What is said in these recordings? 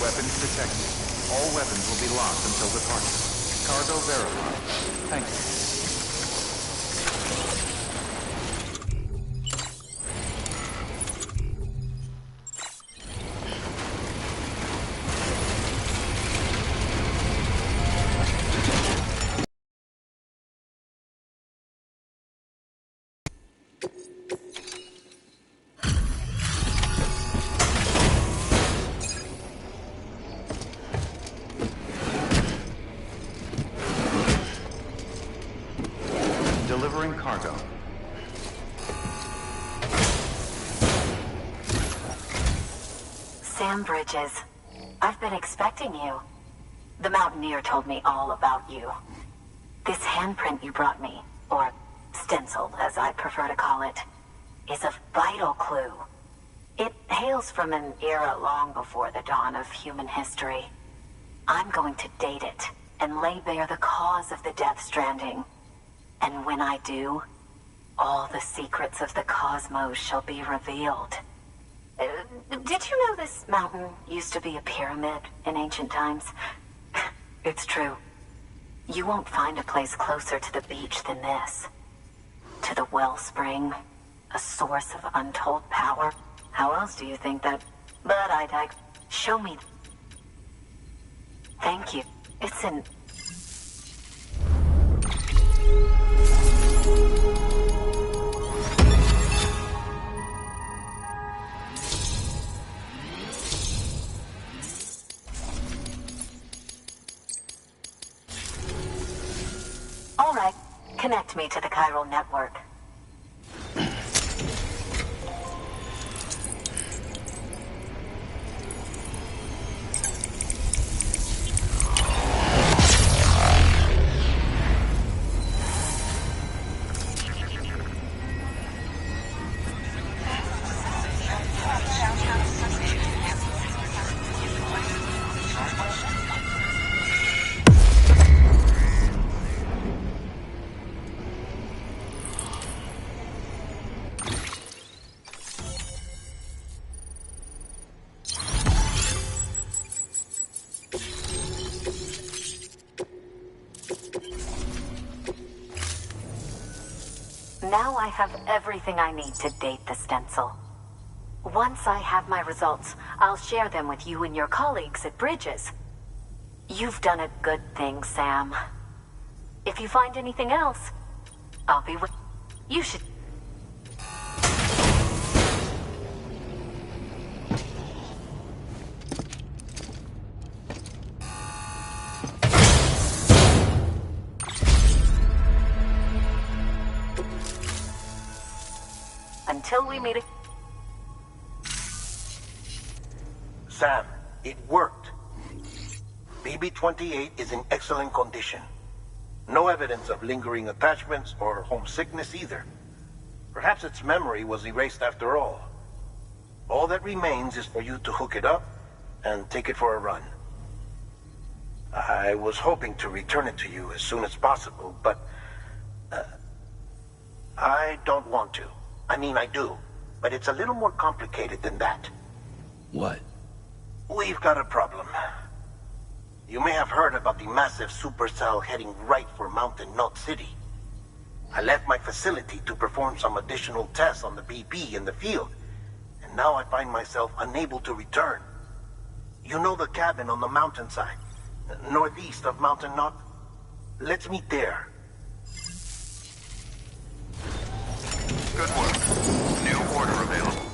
Weapons detected. All weapons will be locked until departure. Cargo verified. Thank you. Delivering cargo. Sam Bridges, I've been expecting you. The Mountaineer told me all about you. This handprint you brought me, or stencil as I prefer to call it, is a vital clue. It hails from an era long before the dawn of human history. I'm going to date it and lay bare the cause of the Death Stranding. And when I do, all the secrets of the cosmos shall be revealed. Did you know this mountain used to be a pyramid in ancient times? It's true. You won't find a place closer to the beach than this. To the wellspring, a source of untold power. How else do you think that? But I show me. Thank you. It's an... All right. Connect me to the chiral network. Now I have everything I need to date the stencil. Once I have my results, I'll share them with you and your colleagues at Bridges. You've done a good thing, Sam. If you find anything else, I'll be with... You should... Until we meet again. Sam, it worked. BB-28 is in excellent condition. No evidence of lingering attachments or homesickness either. Perhaps its memory was erased after all. All that remains is for you to hook it up and take it for a run. I was hoping to return it to you as soon as possible, but... I don't want to. I mean, I do, but it's a little more complicated than that. What? We've got a problem. You may have heard about the massive supercell heading right for Mountain Knot City. I left my facility to perform some additional tests on the BB in the field, and now I find myself unable to return. You know the cabin on the mountainside, northeast of Mountain Knot? Let's meet there. Good work. New order available.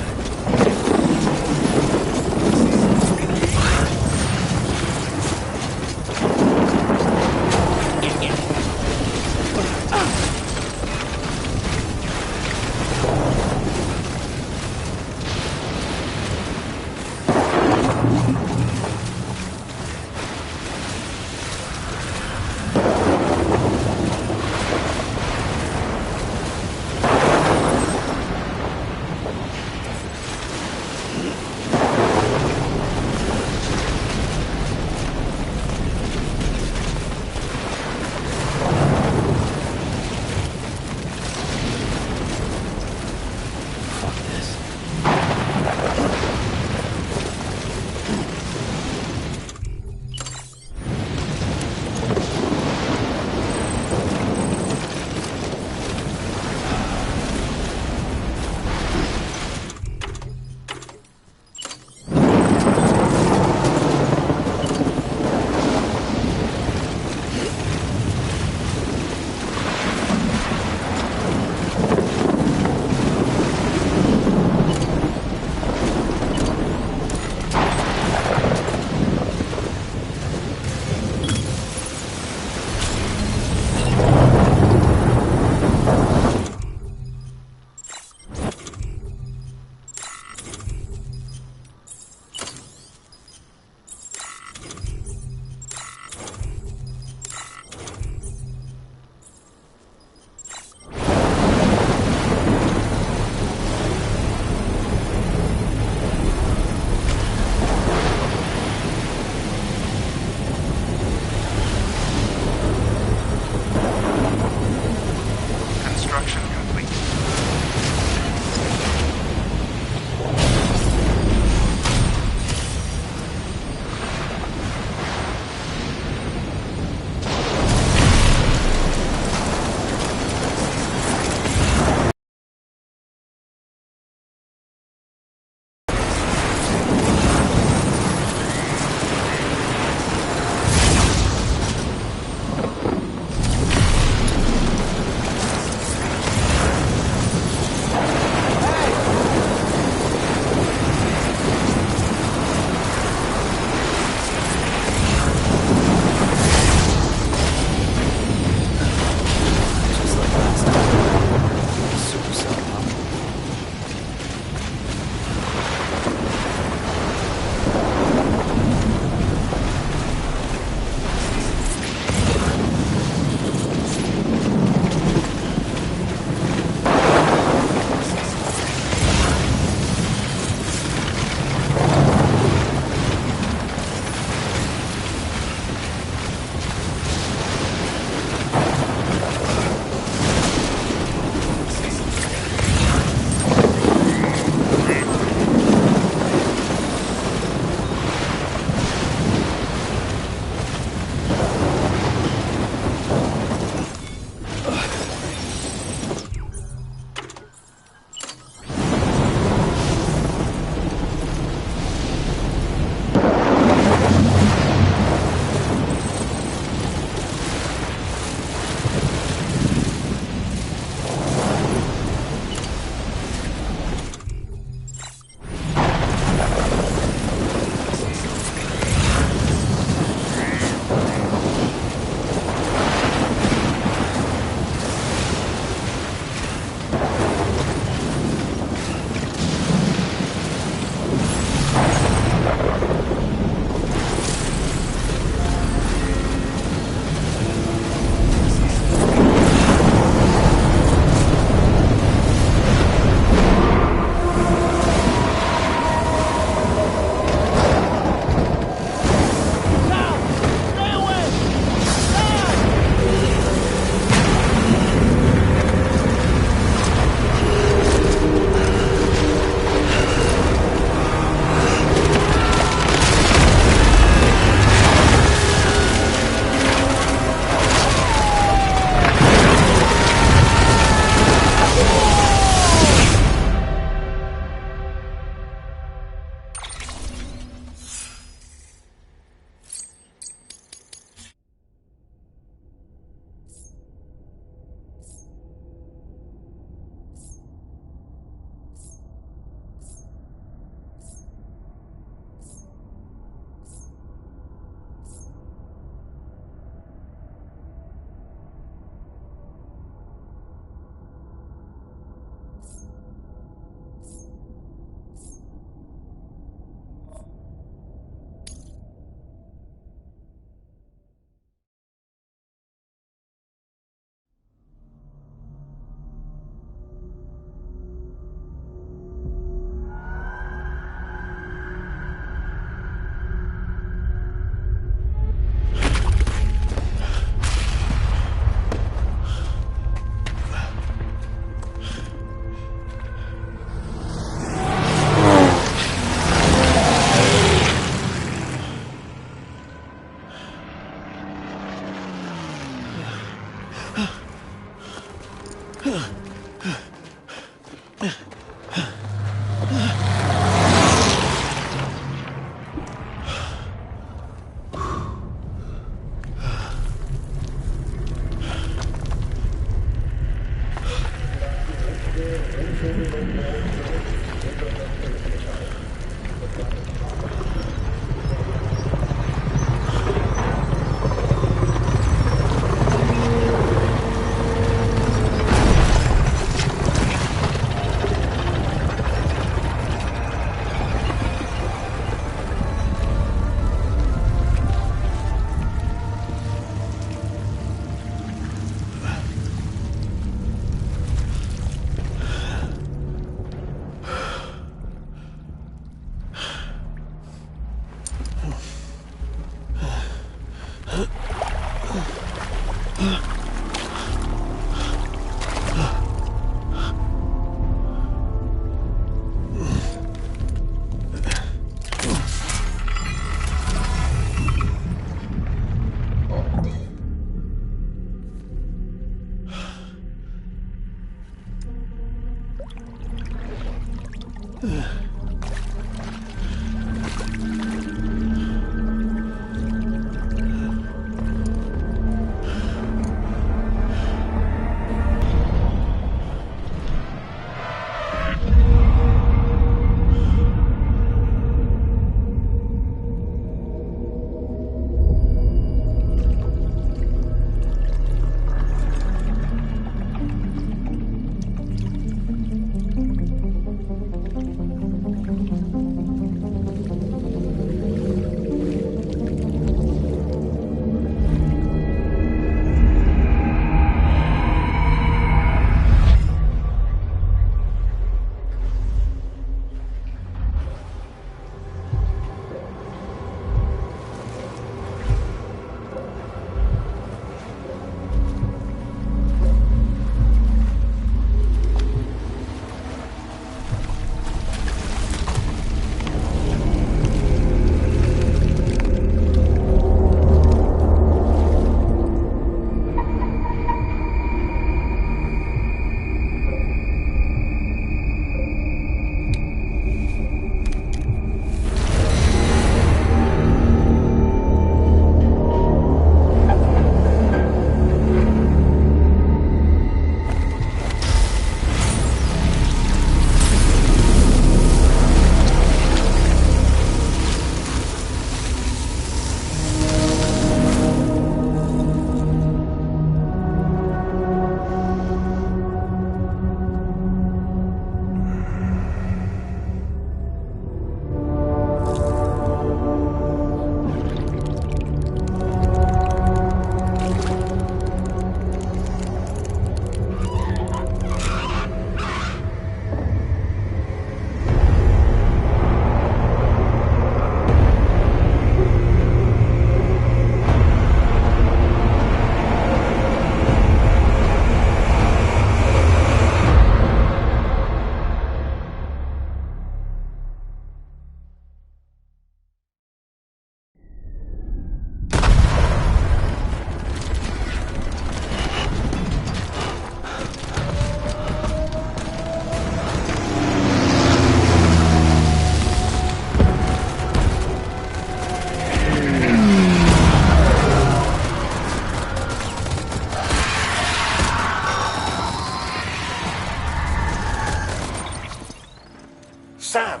Sam!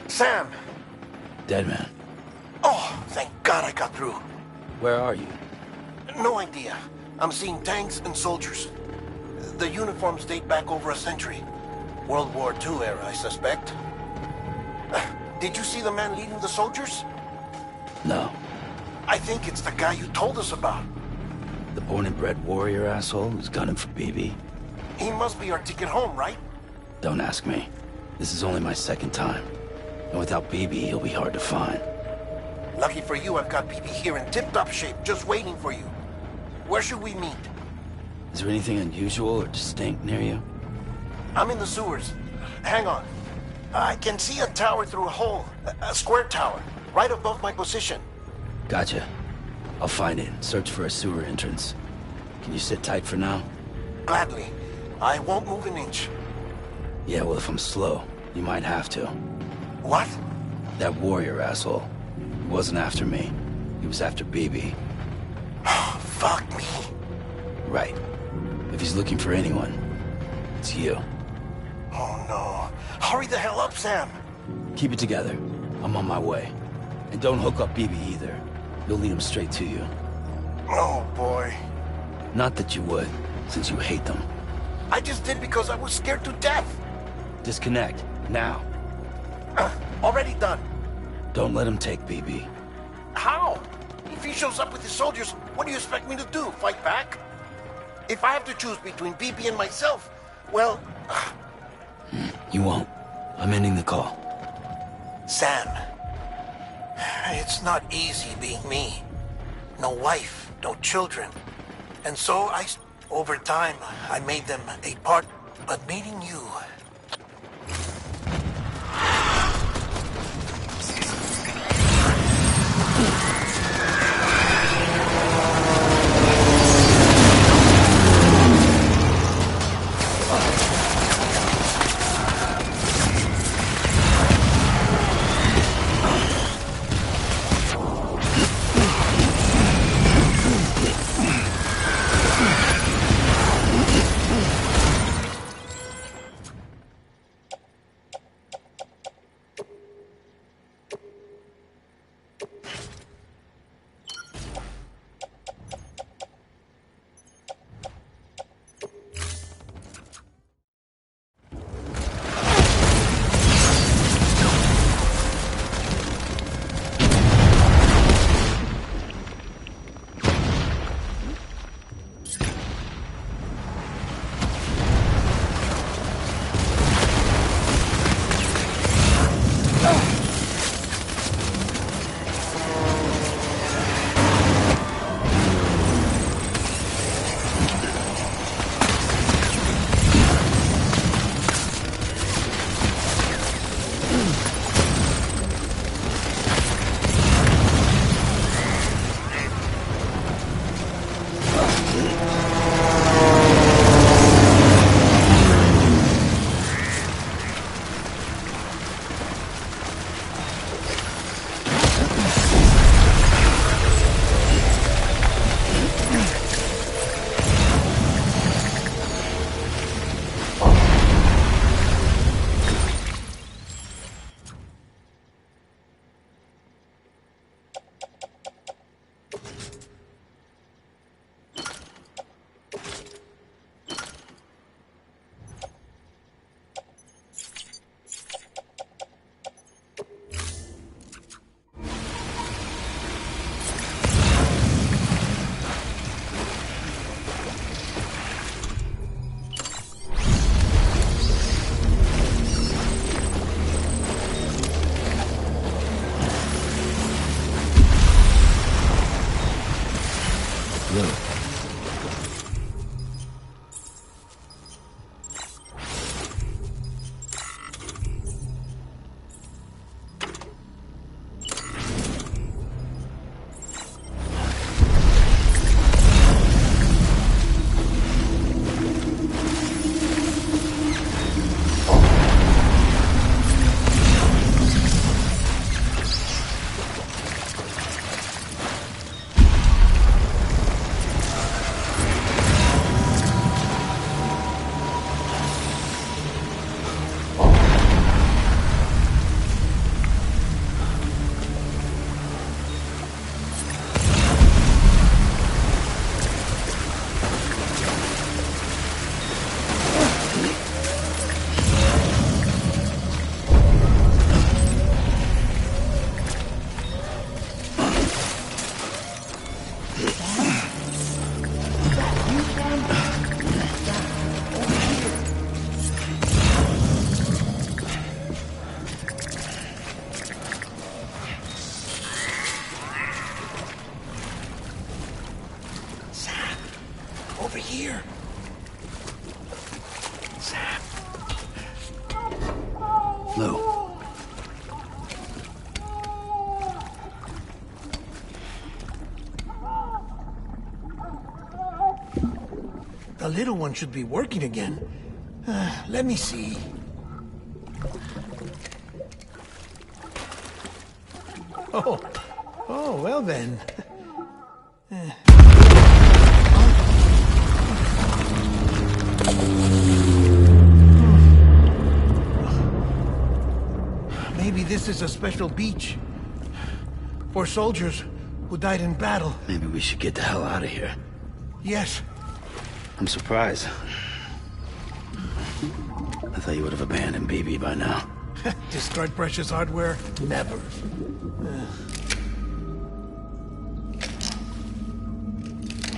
Sam! Dead man. Oh, thank God I got through. Where are you? No idea. I'm seeing tanks and soldiers. The uniforms date back over a century. World War II era, I suspect. Did you see the man leading the soldiers? No. I think it's the guy you told us about. The born and bred warrior asshole who's gunning for BB? He must be our ticket home, right? Don't ask me. This is only my second time. And without BB, he'll be hard to find. Lucky for you, I've got BB here in tip-top shape, just waiting for you. Where should we meet? Is there anything unusual or distinct near you? I'm in the sewers. Hang on. I can see a tower through a hole. A square tower, right above my position. Gotcha. I'll find it and search for a sewer entrance. Can you sit tight for now? Gladly. I won't move an inch. Yeah, well, if I'm slow, you might have to. What? That warrior asshole. He wasn't after me. He was after BB. Fuck me. Right. If he's looking for anyone, it's you. Oh no. Hurry the hell up, Sam. Keep it together. I'm on my way. And don't hook up BB either. You'll lead him straight to you. Oh boy. Not that you would, since you hate them. I just did because I was scared to death. Disconnect, now. Already done. Don't let him take BB. How? If he shows up with his soldiers, what do you expect me to do? Fight back? If I have to choose between BB and myself, well... You won't. I'm ending the call. Sam, it's not easy being me. no wife, no children. And so over time, I made them a part. But meeting you... Over here. Sam. Lou. The little one should be working again. Let me see. Oh, well then. Maybe this is a special beach for soldiers who died in battle. Maybe we should get the hell out of here. Yes. I'm surprised. I thought you would have abandoned BB by now. Destroyed precious hardware? Never.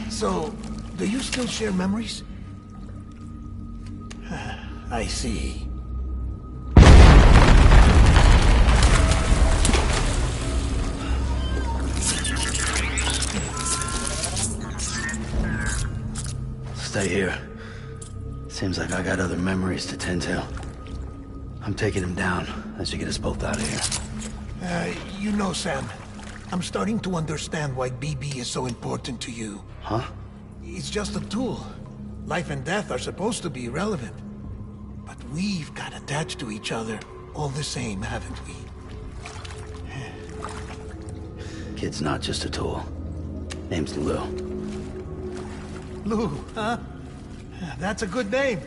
So, do you still share memories? I see. stay here. Seems like I got other memories to tend to. I'm taking him down. That should get us both out of here. You know, Sam, I'm starting to understand why BB is so important to you. Huh? It's just a tool. Life and death are supposed to be irrelevant. But we've got attached to each other all the same, haven't we? Kid's not just a tool. Name's Lou. Lou, huh? That's a good name.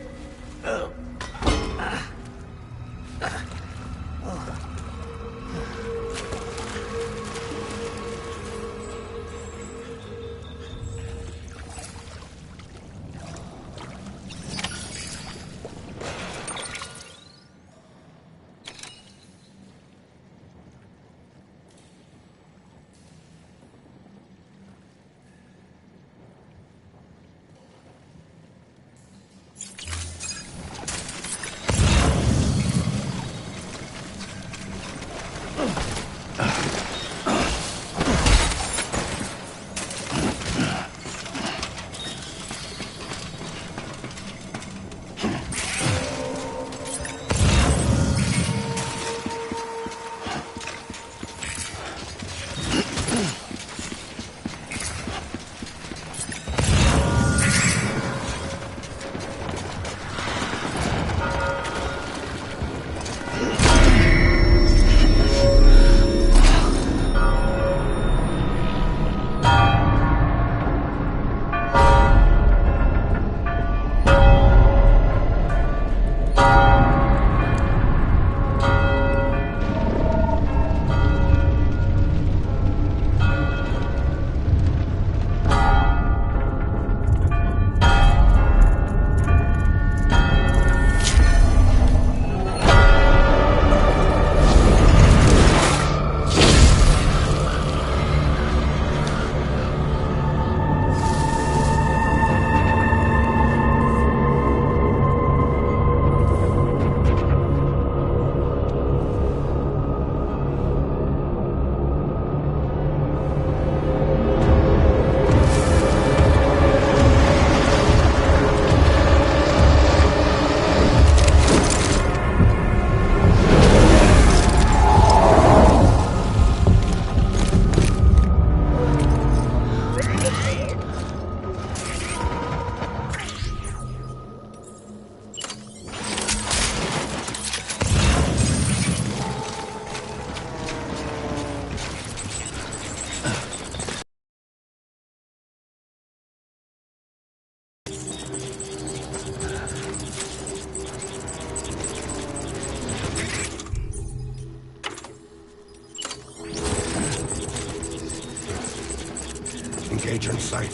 Engage in sight.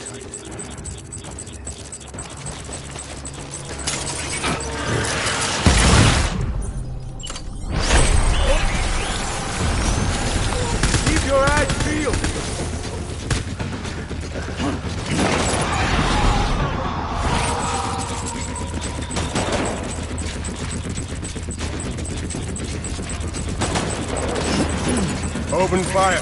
Keep your eyes peeled! Open fire.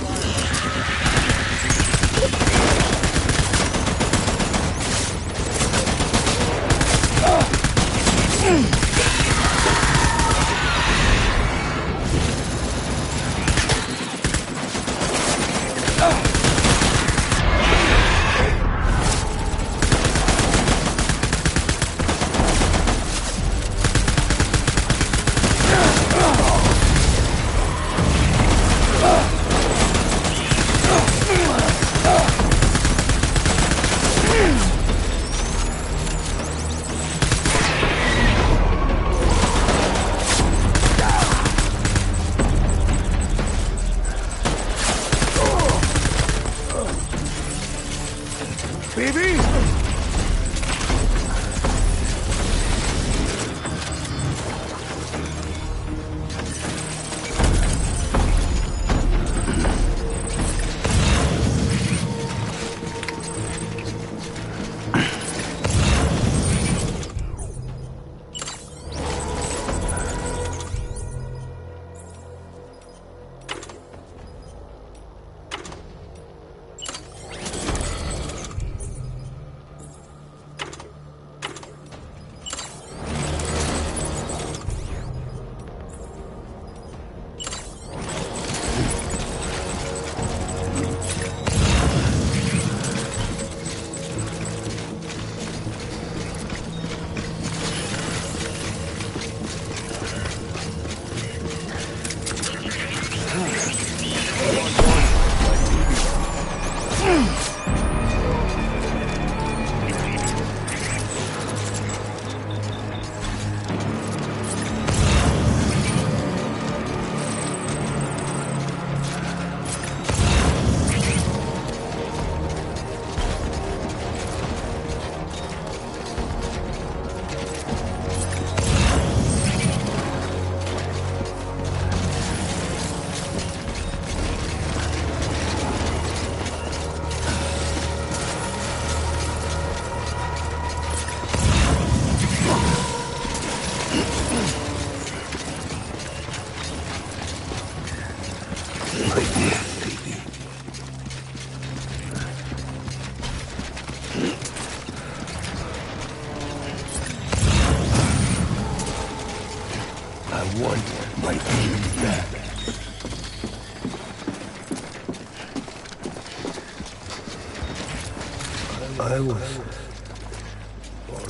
I was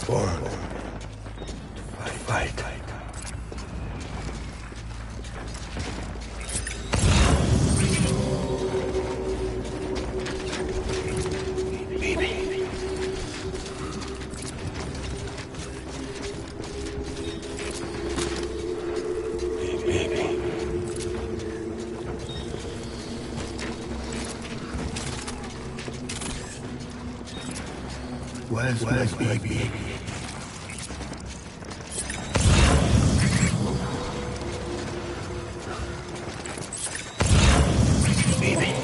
born to fight. Where's my baby? Baby.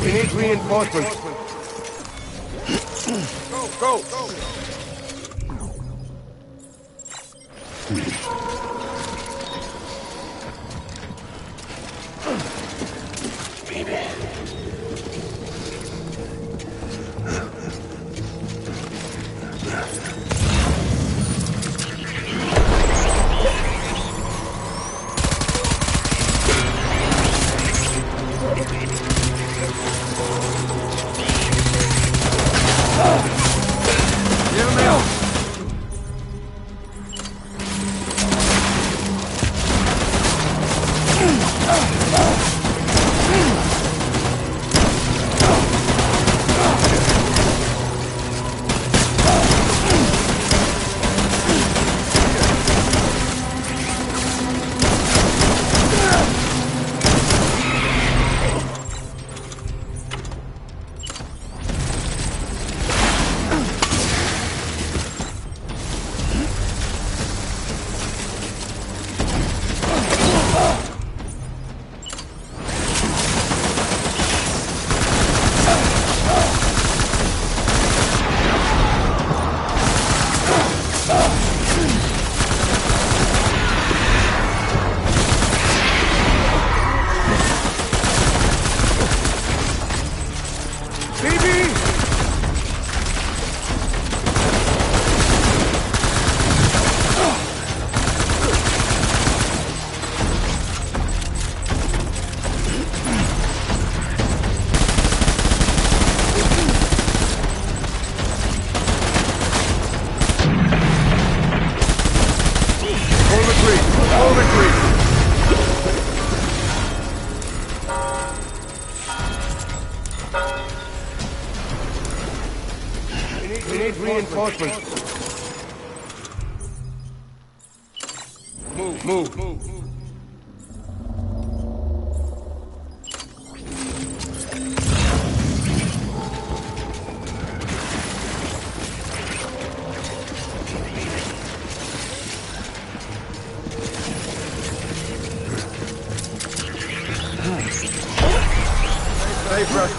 We need reinforcements. Go! Baby. We need reinforcements. Move. Safe, Rush.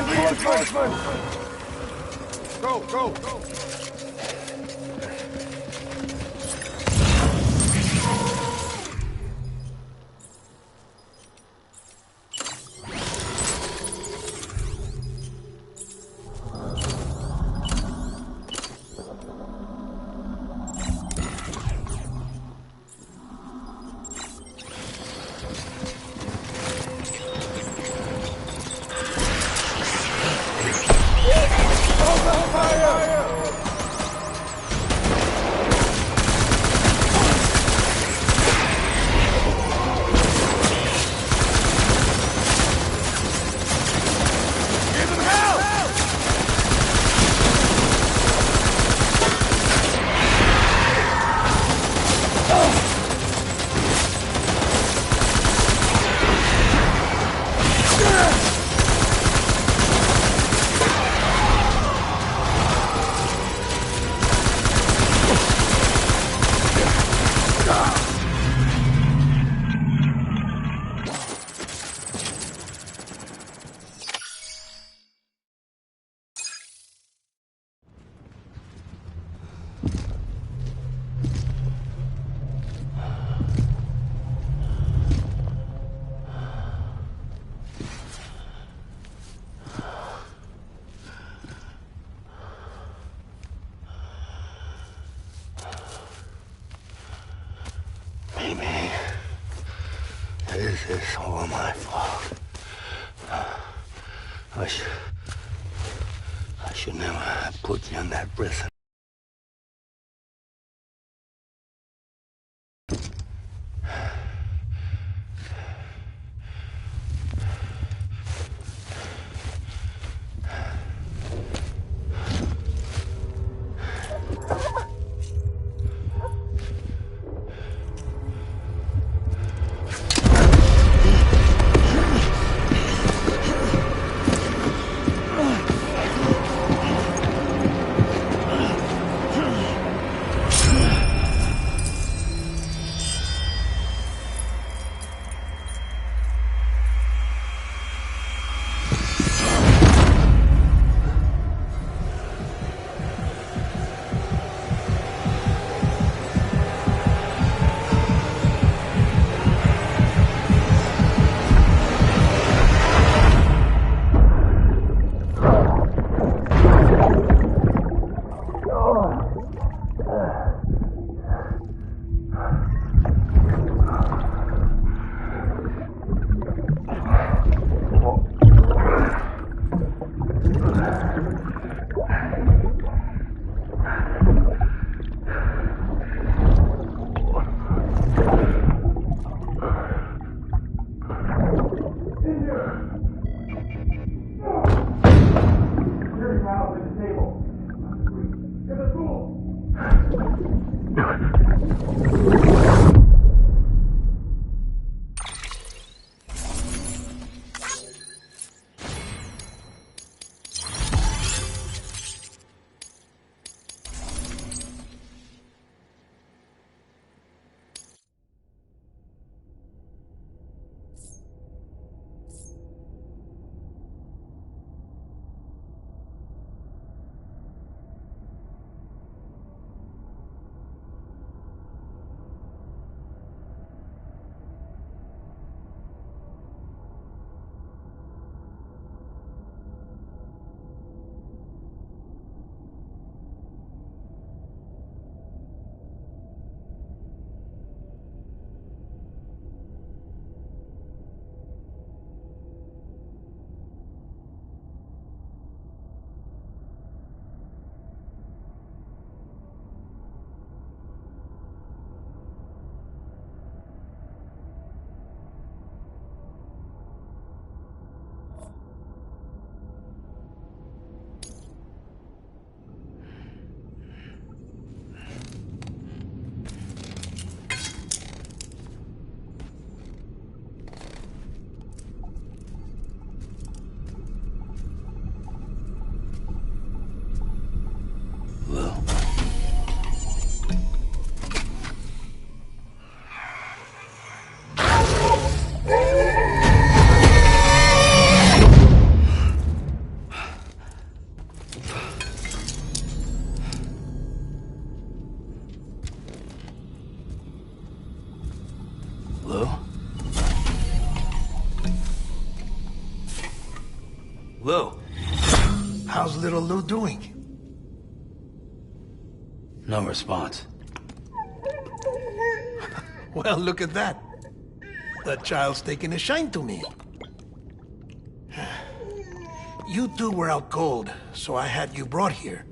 reinforcements! Go, go! Maybe this is all my fault. I should never have put you in that prison. Lou. How's little Lou doing? No response. Well, look at that. The child's taking a shine to me. You two were out cold, so I had you brought here.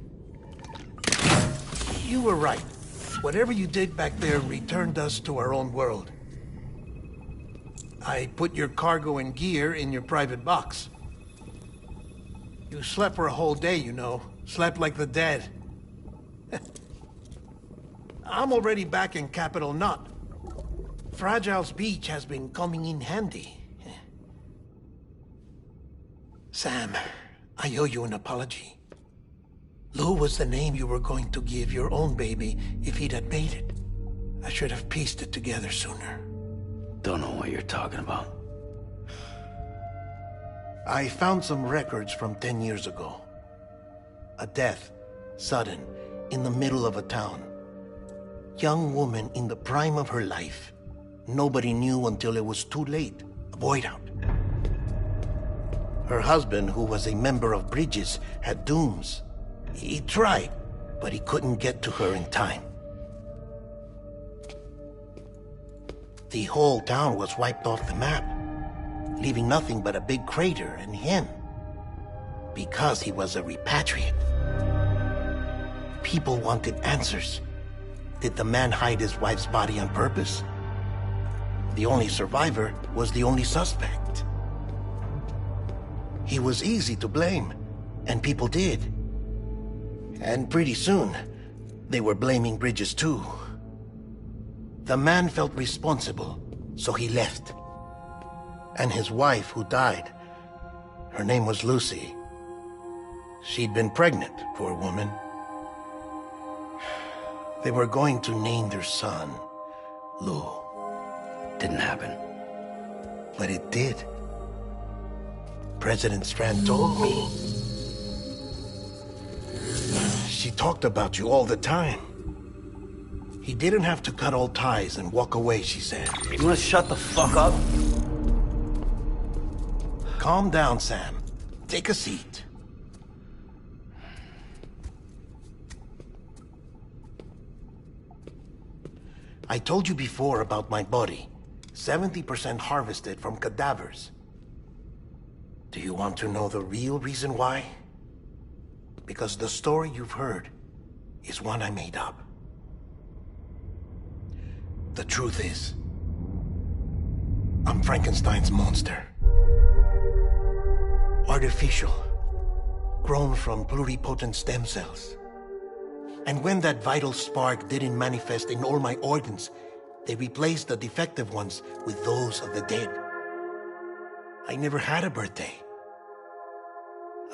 You were right. Whatever you did back there returned us to our own world. I put your cargo and gear in your private box. You slept for a whole day, you know. Slept like the dead. I'm already back in Capital Knot. Fragile's beach has been coming in handy. Sam, I owe you an apology. Lou was the name you were going to give your own baby if he'd had made it. I should have pieced it together sooner. Don't know what you're talking about. I found some records from 10 years ago. A death, sudden, in the middle of a town. Young woman in the prime of her life. Nobody knew until it was too late. A void out. Her husband, who was a member of Bridges, had dooms. He tried, but he couldn't get to her in time. The whole town was wiped off the map, leaving nothing but a big crater and him. Because he was a repatriate. People wanted answers. Did the man hide his wife's body on purpose? The only survivor was the only suspect. He was easy to blame, and people did. And pretty soon, they were blaming Bridges too. The man felt responsible, so he left. And his wife, who died, her name was Lucy. She'd been pregnant, poor woman. They were going to name their son Lou. Didn't happen. But it did. President Strand told me. She talked about you all the time. He didn't have to cut all ties and walk away, she said. You wanna shut the fuck up? Calm down, Sam. Take a seat. I told you before about my body. 70% harvested from cadavers. Do you want to know the real reason why? Because the story you've heard is one I made up. The truth is, I'm Frankenstein's monster. Artificial, grown from pluripotent stem cells. And when that vital spark didn't manifest in all my organs, they replaced the defective ones with those of the dead. I never had a birthday.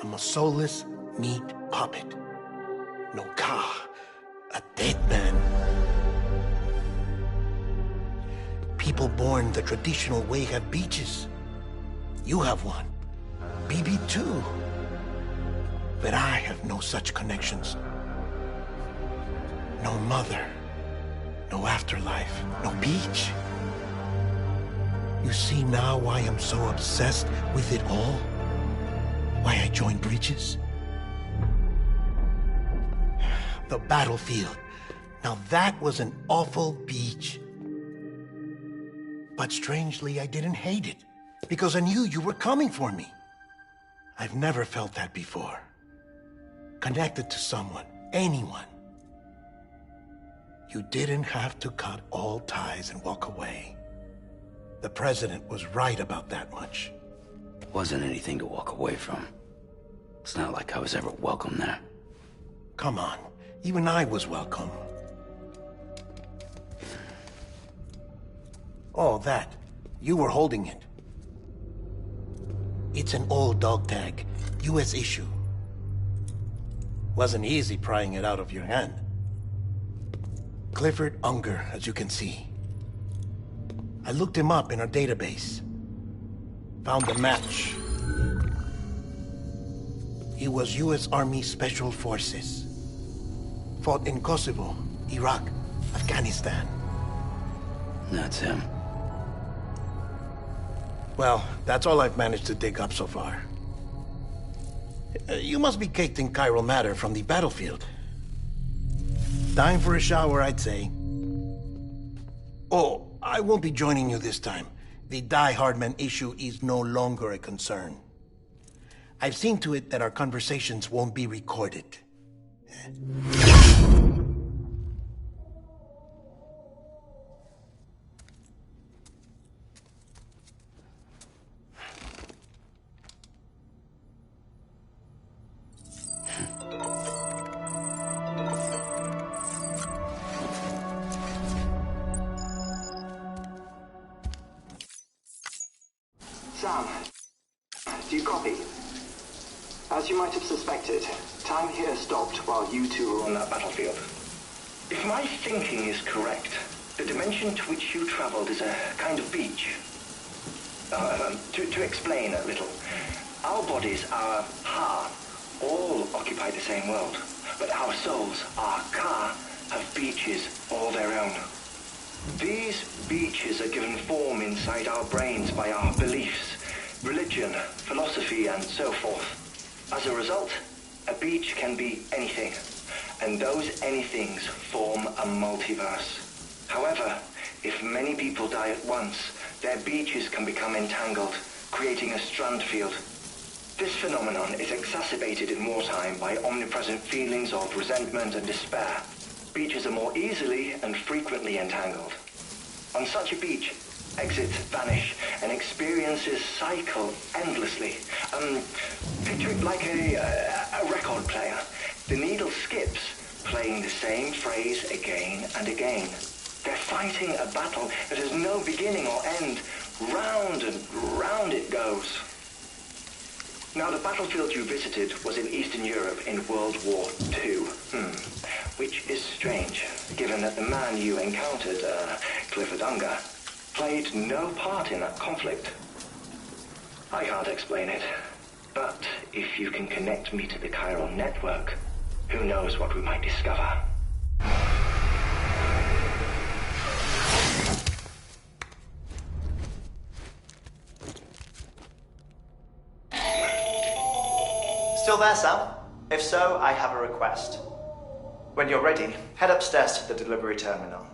I'm a soulless meat puppet. No car, a dead man. People born the traditional way have beaches. You have one. BB too. But I have no such connections. No mother. No afterlife. No beach. You see now why I'm so obsessed with it all? Why I joined Bridges? The battlefield. Now that was an awful beach. But strangely, I didn't hate it. Because I knew you were coming for me. I've never felt that before. Connected to someone, anyone. You didn't have to cut all ties and walk away. The president was right about that much. Wasn't anything to walk away from. It's not like I was ever welcome there. Come on, even I was welcome. Oh, that. You were holding it. It's an old dog tag, US issue. Wasn't easy prying it out of your hand. Clifford Unger, as you can see. I looked him up in our database. Found a match. He was US Army Special Forces. Fought in Kosovo, Iraq, Afghanistan. That's him. Well, that's all I've managed to dig up so far. You must be caked in chiral matter from the battlefield. Time for a shower, I'd say. Oh, I won't be joining you this time. The Die Hardman issue is no longer a concern. I've seen to it that our conversations won't be recorded. Sam, do you copy? As you might have suspected, time here stopped while you two were on that battlefield. If my thinking is correct, the dimension to which you traveled is a kind of beach. To explain a little, our bodies, our Ha, all occupy the same world, but our souls, our Ka, have beaches all their own. These beaches are given form inside our brains by our beliefs, religion, philosophy, and so forth. As a result, a beach can be anything, and those anythings form a multiverse. However, if many people die at once, their beaches can become entangled, creating a strand field. This phenomenon is exacerbated in wartime by omnipresent feelings of resentment and despair. Beaches are more easily and frequently entangled. On such a beach, exits vanish and experiences cycle endlessly. Picture it like a record player. The needle skips, playing the same phrase again and again. They're fighting a battle that has no beginning or end. Round and round it goes. Now, the battlefield you visited was in Eastern Europe in World War II. Which is strange, given that the man you encountered, Clifford Unger, played no part in that conflict. I can't explain it, but if you can connect me to the chiral network, who knows what we might discover. Still there, Sam? If so, I have a request. When you're ready, head upstairs to the delivery terminal.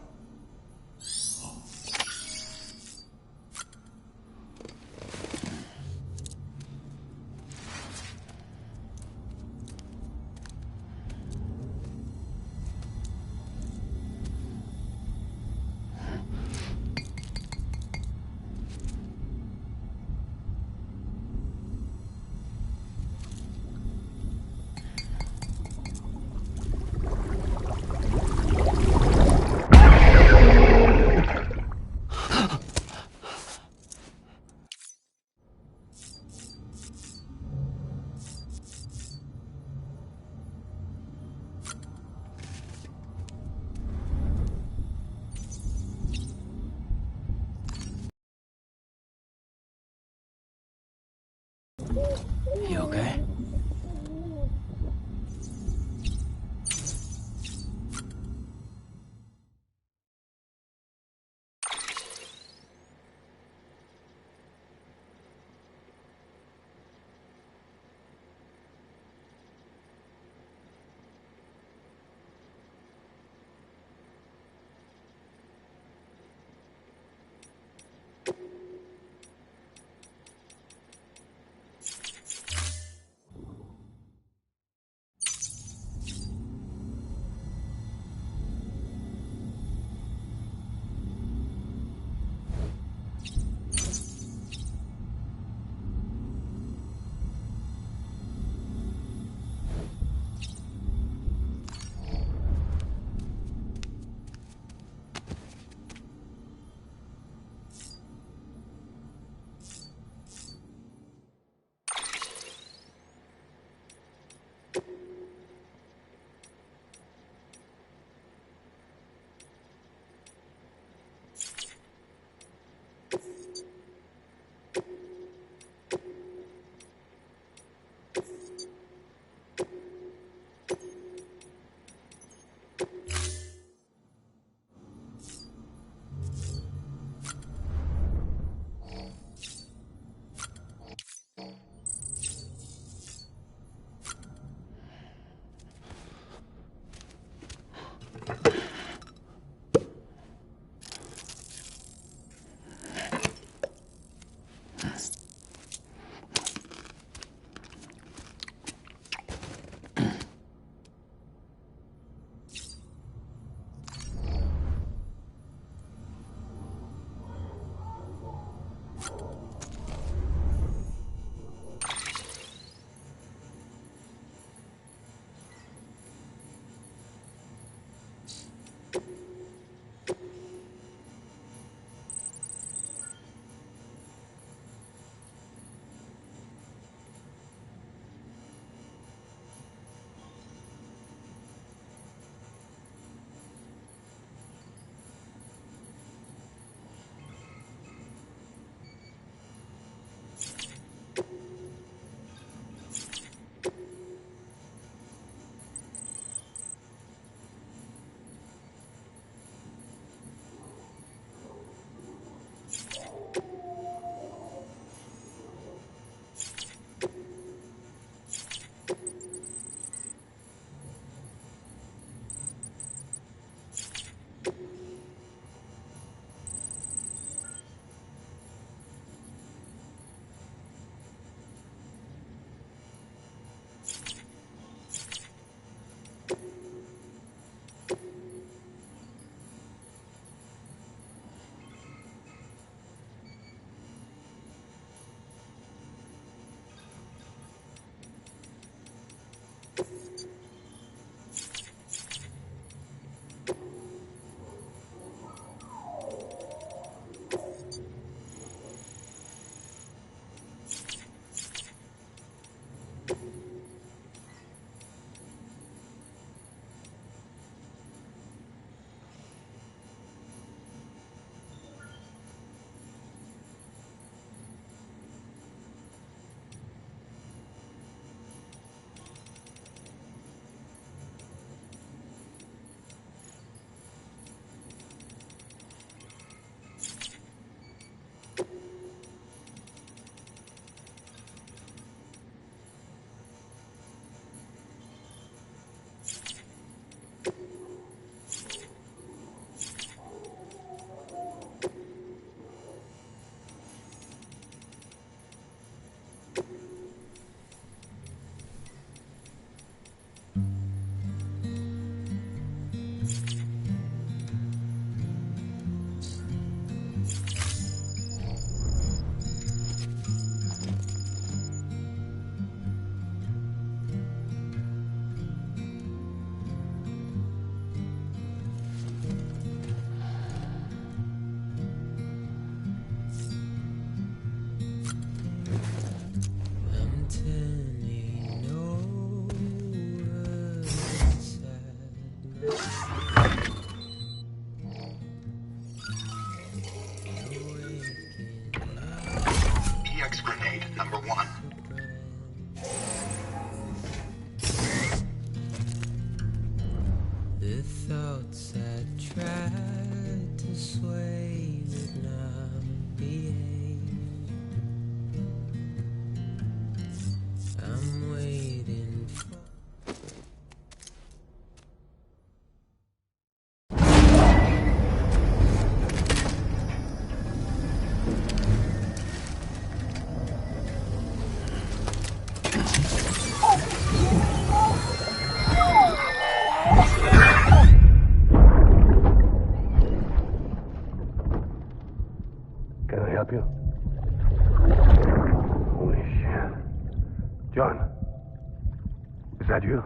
Is that you?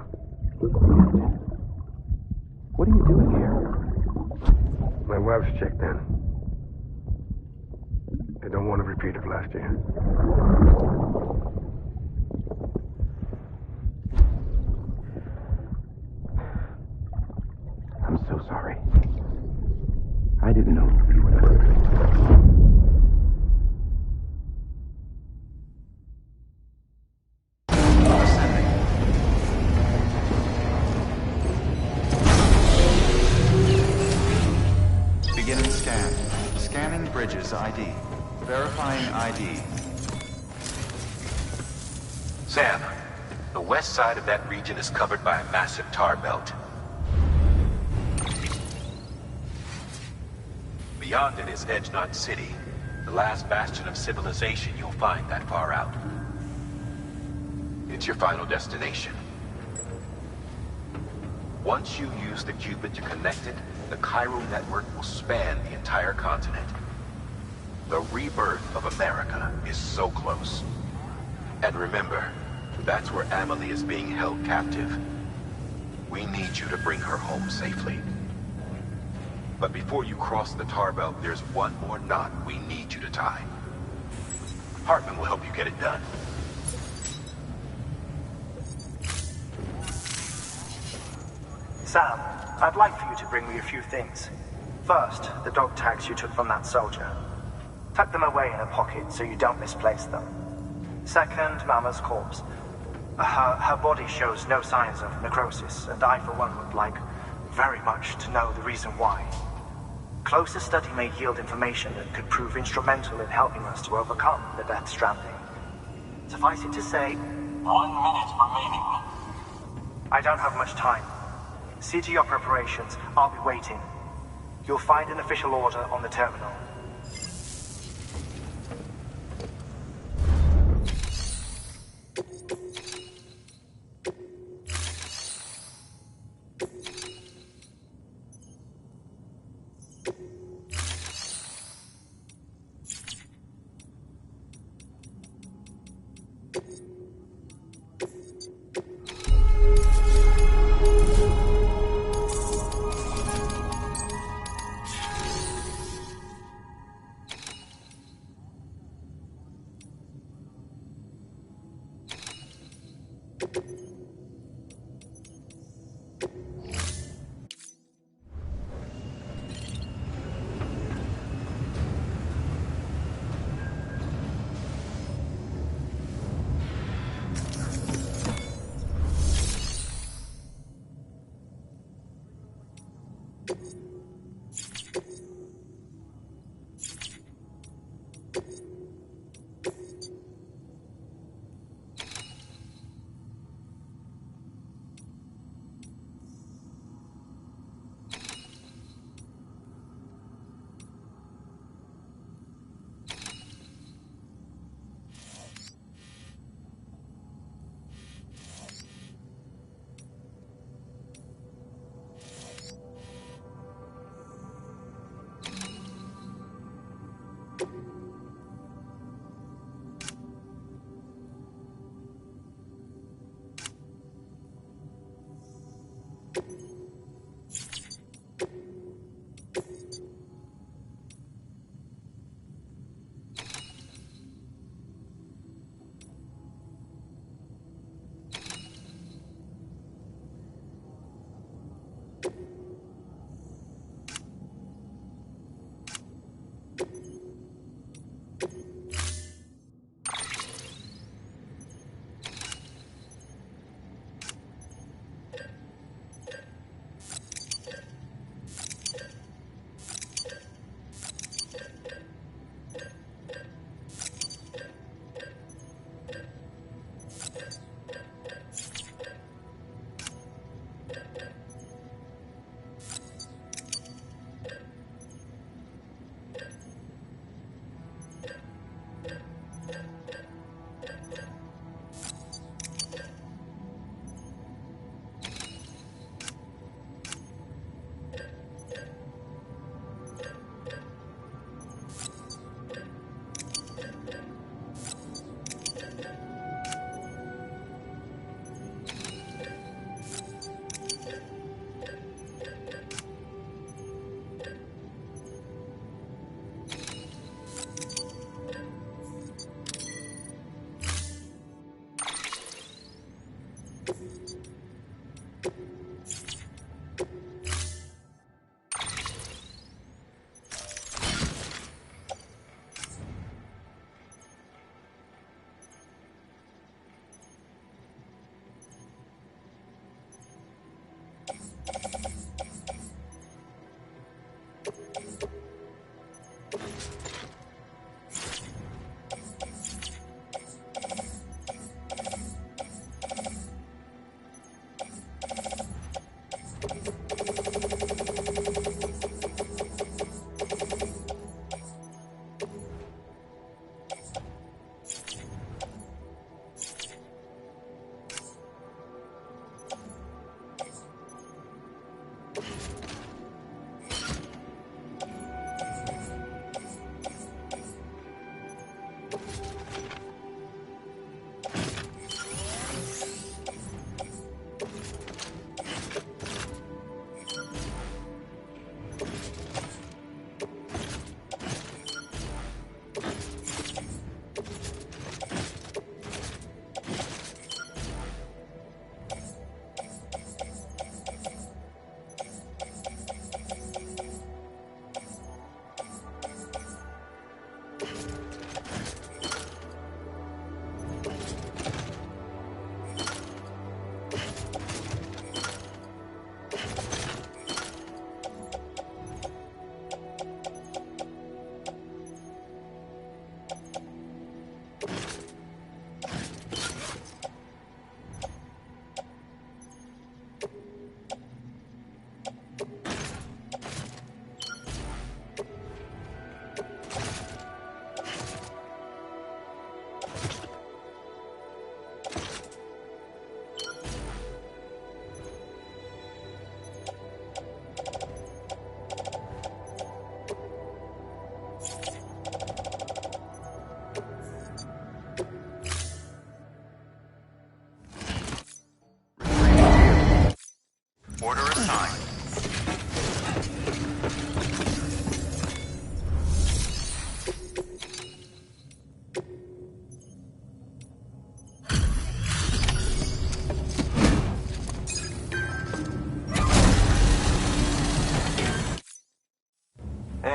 What are you doing here? My wife's checked in. They don't want to repeat of last year. I'm so sorry. I didn't know you were there. Beginning scan. Scanning bridges ID. Verifying ID. Sam, the west side of that region is covered by a massive tar belt. Beyond it is Edgenot City, the last bastion of civilization you'll find that far out. It's your final destination. Once you use the Cupid to connect it, the Cairo network will span the entire continent. The rebirth of America is so close. And remember, that's where Amelie is being held captive. We need you to bring her home safely. But before you cross the tar belt, there's one more knot we need you to tie. Hartman will help you get it done. Sam, I'd like for you to bring me a few things. First, the dog tags you took from that soldier. Tuck them away in a pocket so you don't misplace them. Second, Mama's corpse. Her body shows no signs of necrosis, and I, for one, would like very much to know the reason why. Closer study may yield information that could prove instrumental in helping us to overcome the Death Stranding. Suffice it to say, 1 minute remaining. I don't have much time. See to your preparations. I'll be waiting. You'll find an official order on the terminal.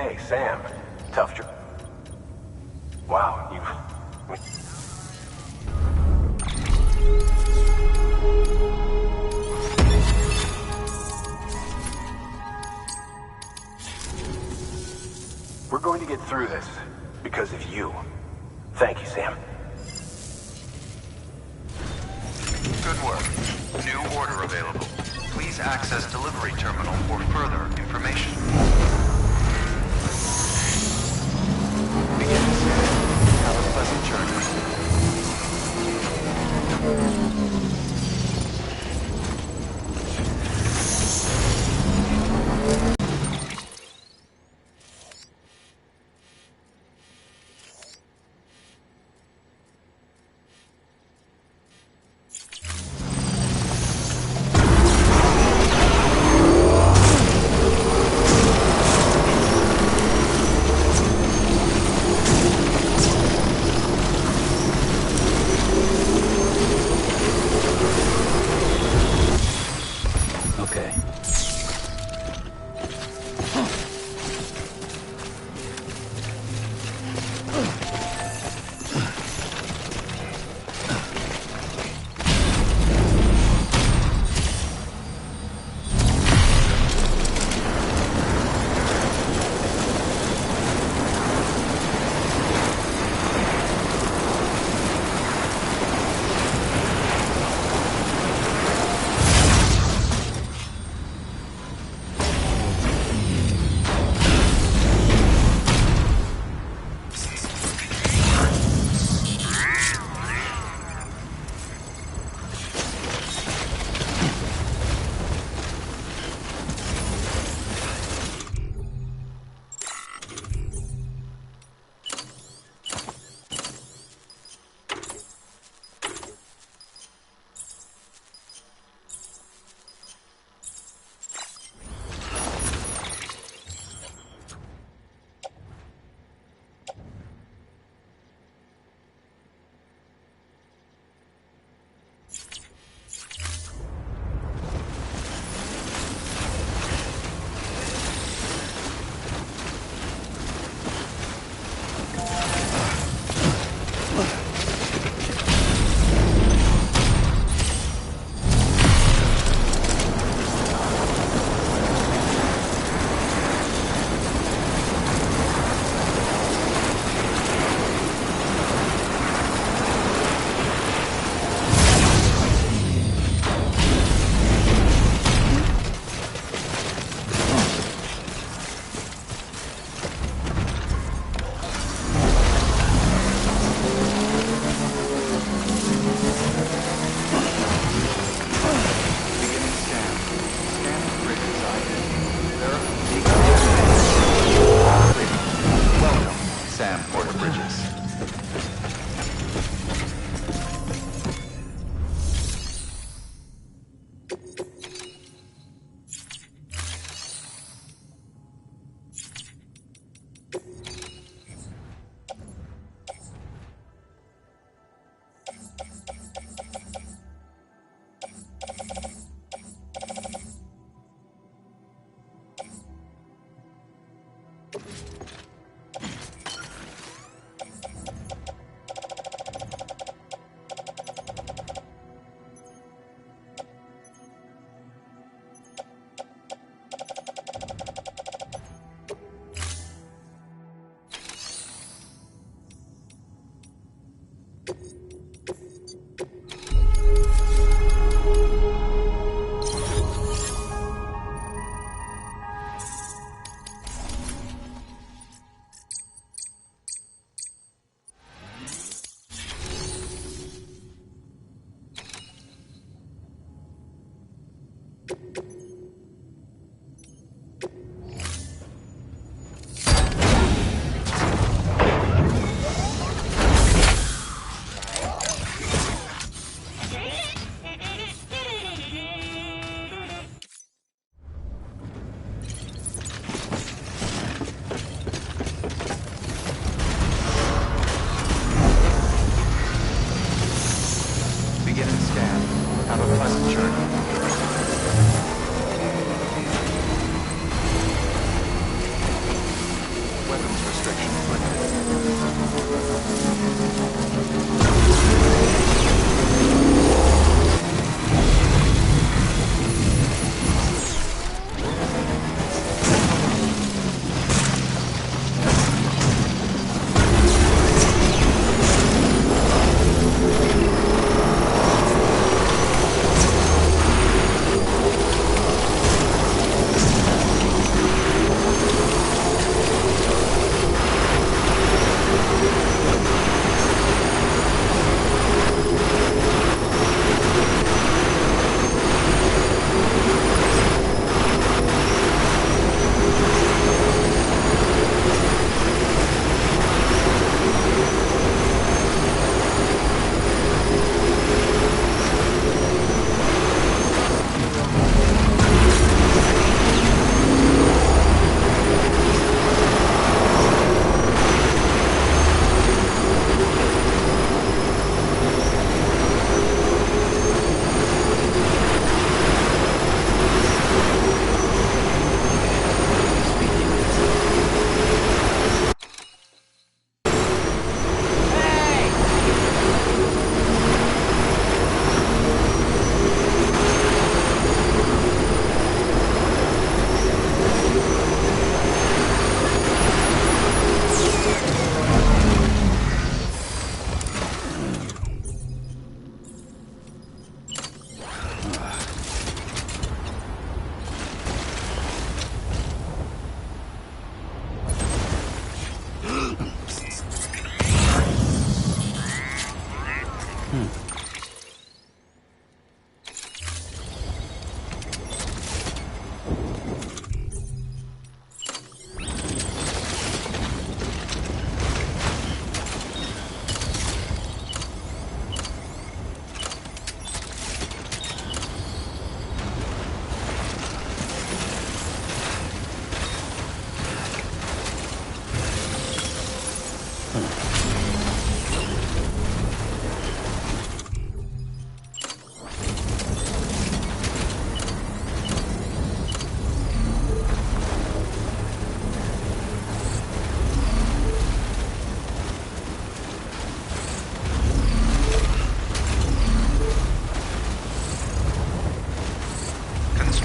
Hey, Sam. Tough job. Wow, you... We're going to get through this because of you. Thank you, Sam. Good work. New order available. Please access delivery terminal for further information. Begin scanning. Have a pleasant journey.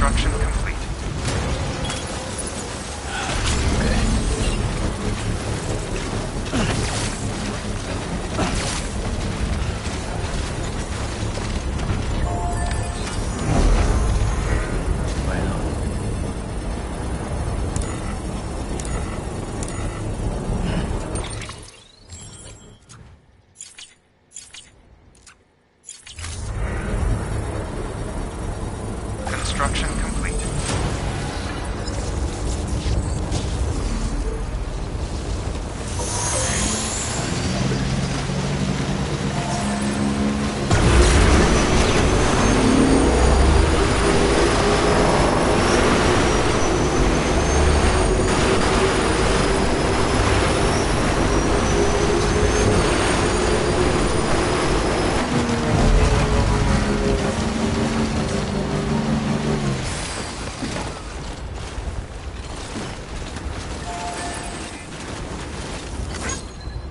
Construction complete. Construction complete.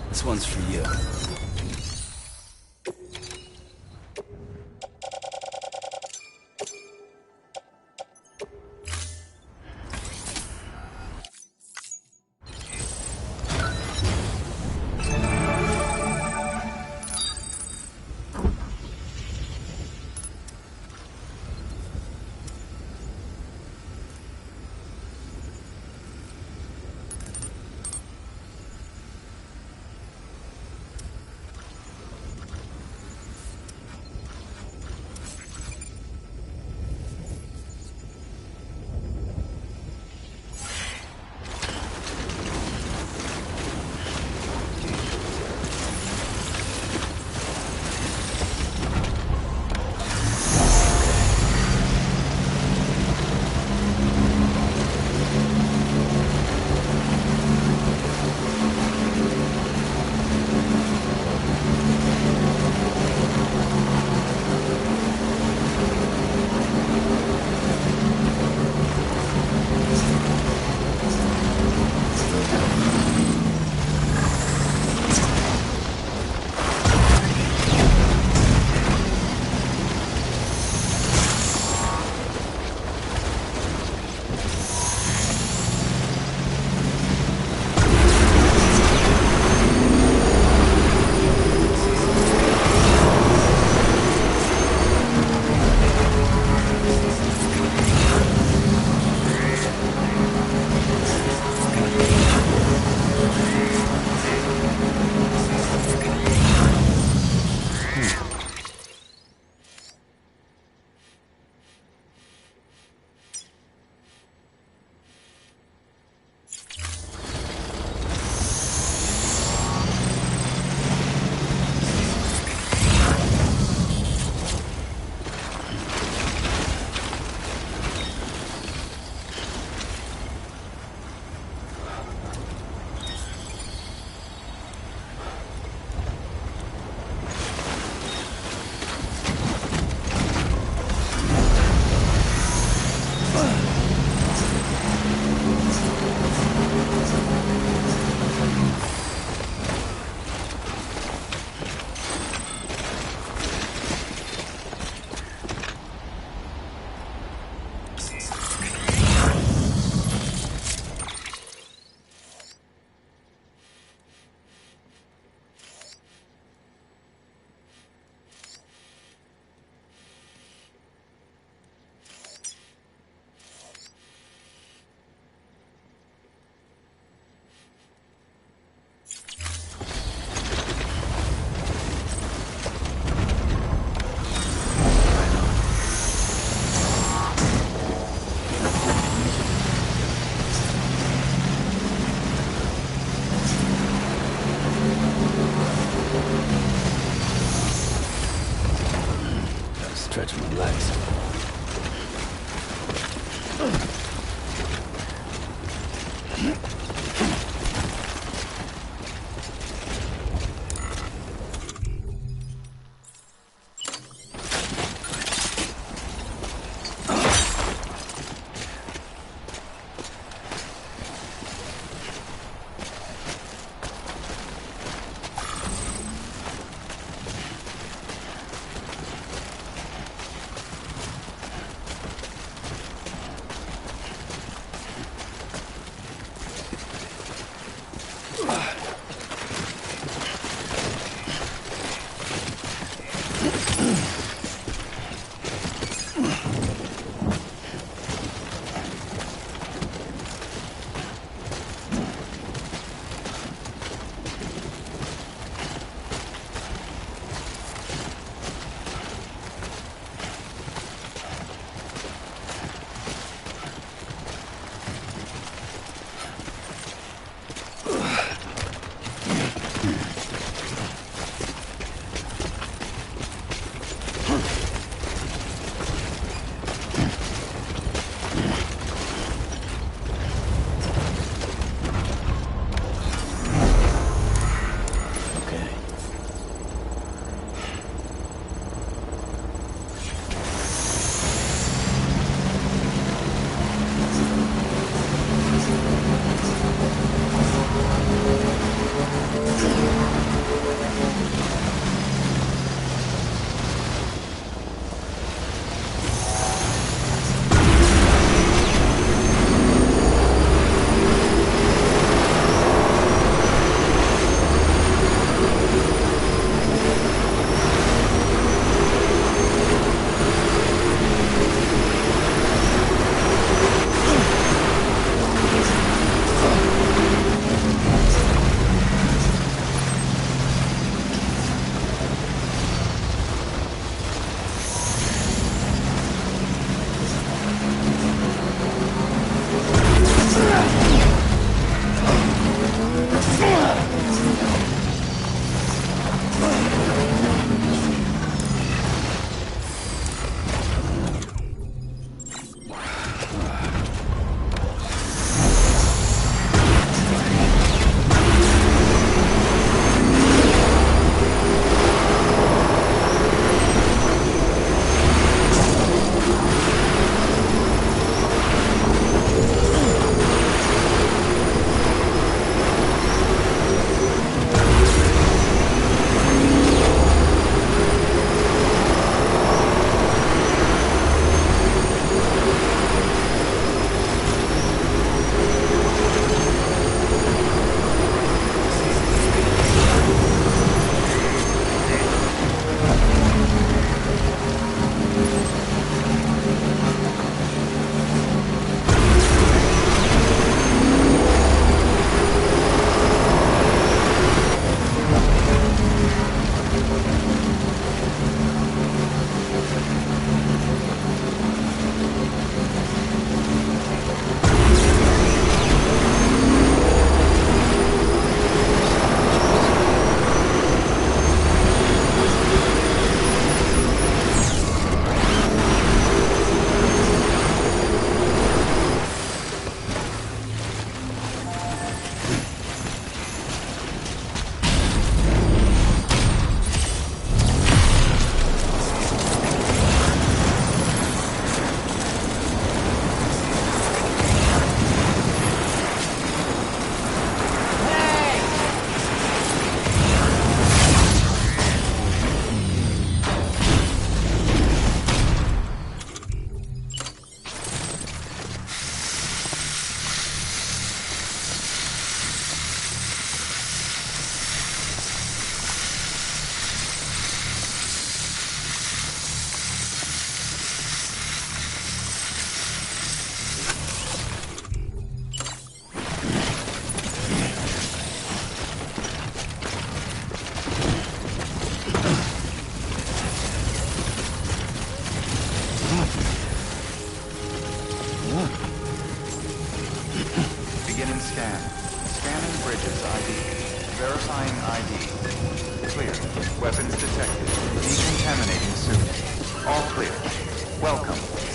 This one's for you.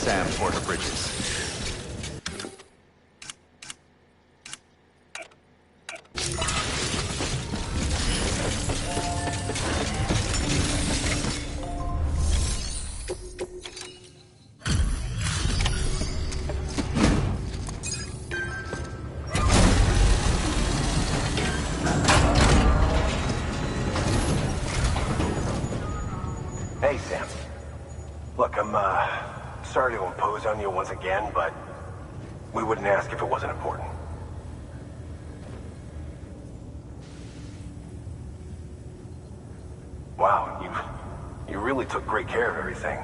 Sam toward the bridges. Hey, Sam. Look, I'm, sorry to impose on you once again, but we wouldn't ask if it wasn't important. Wow, you really took great care of everything.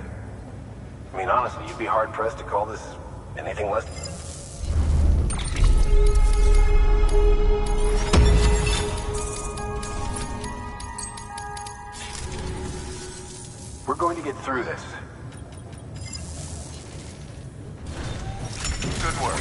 I mean, honestly, you'd be hard-pressed to call this anything less... We're going to get through this. Good work.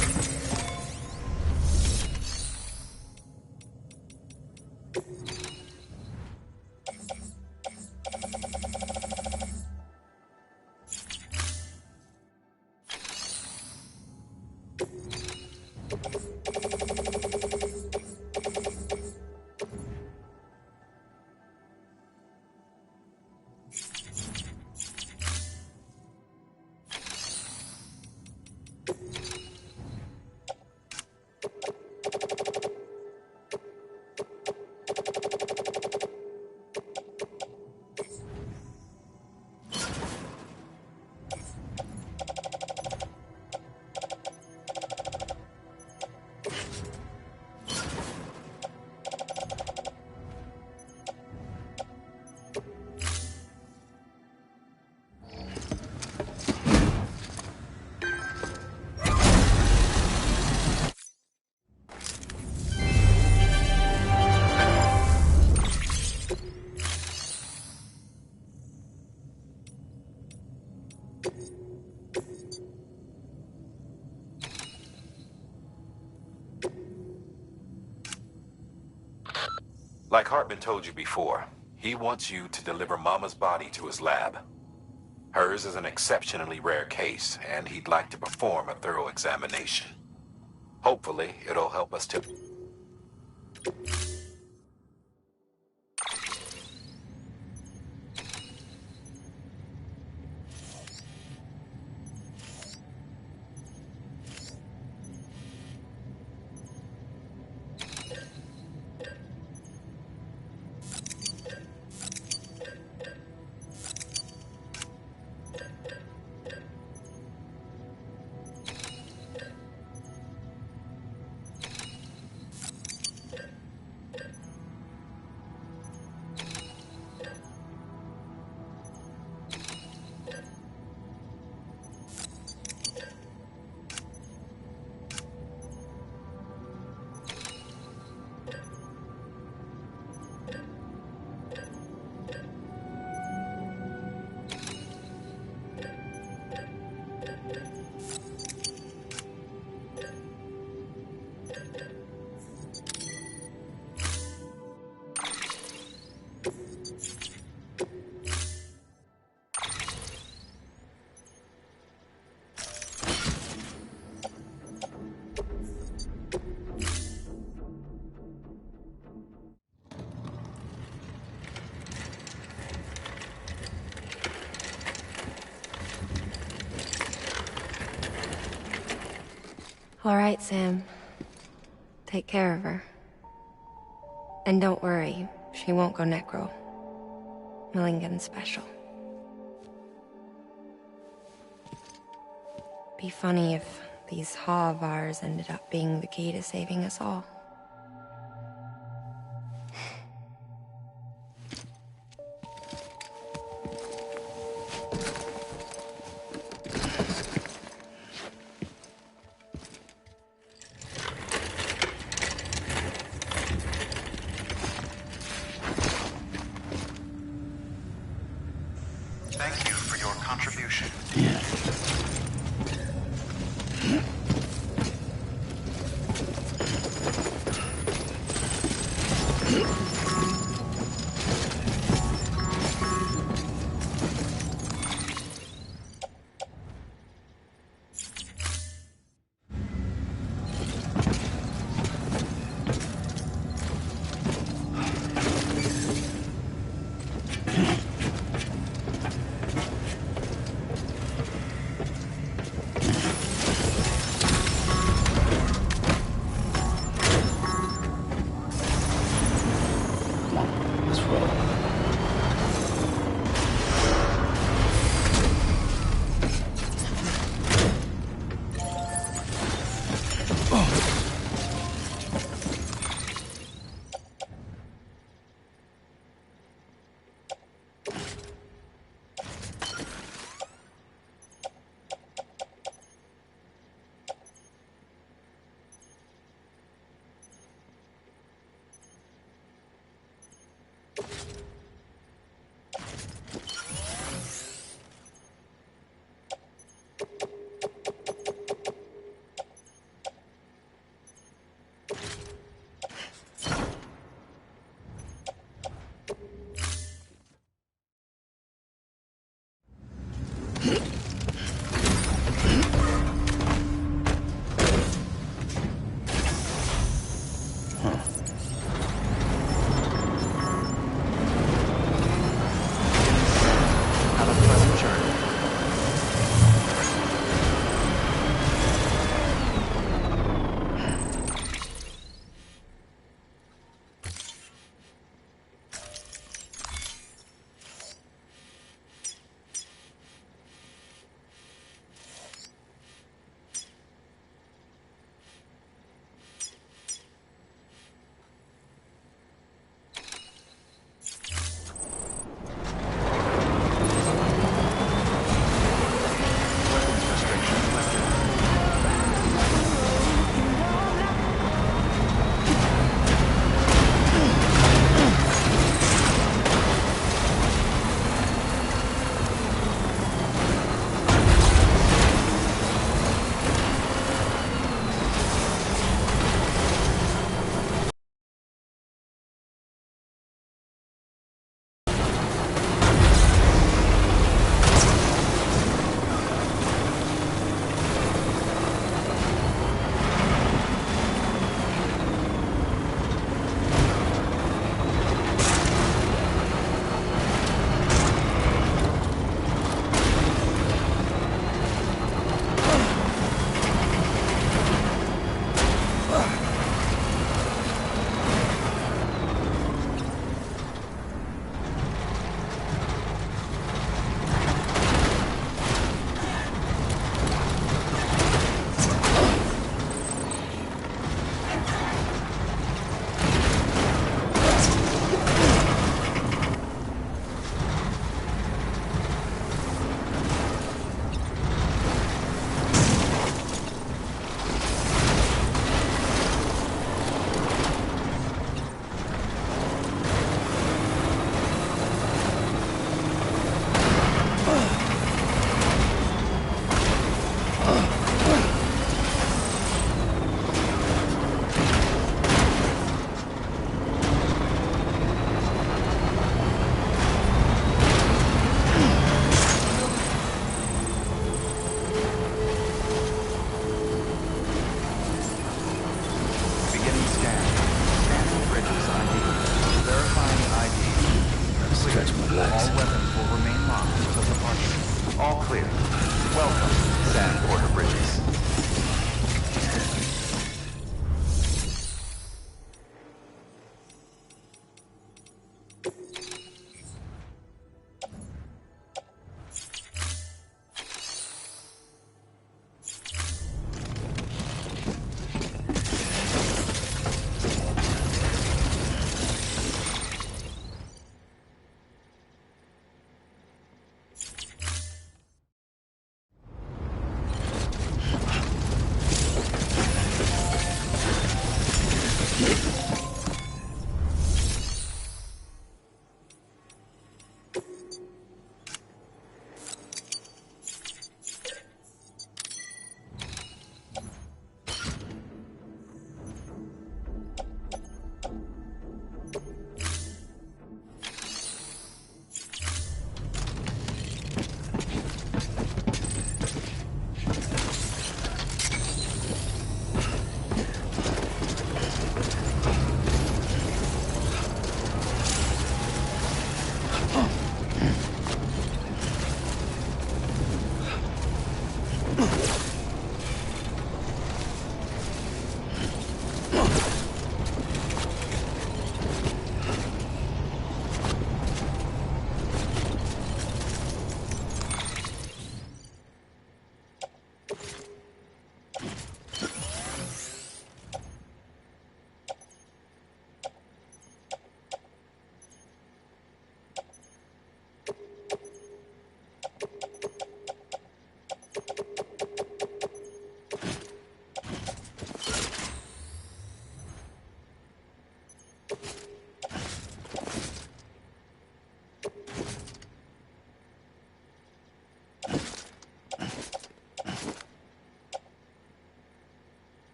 Like Hartman told you before, he wants you to deliver Mama's body to his lab. Hers is an exceptionally rare case, and he'd like to perform a thorough examination. Hopefully, it'll help us to... All right, Sam. Take care of her. And don't worry, she won't go necro. Milligan's special. Be funny if these Ha of ours ended up being the key to saving us all. Thank you for your contribution. Yeah.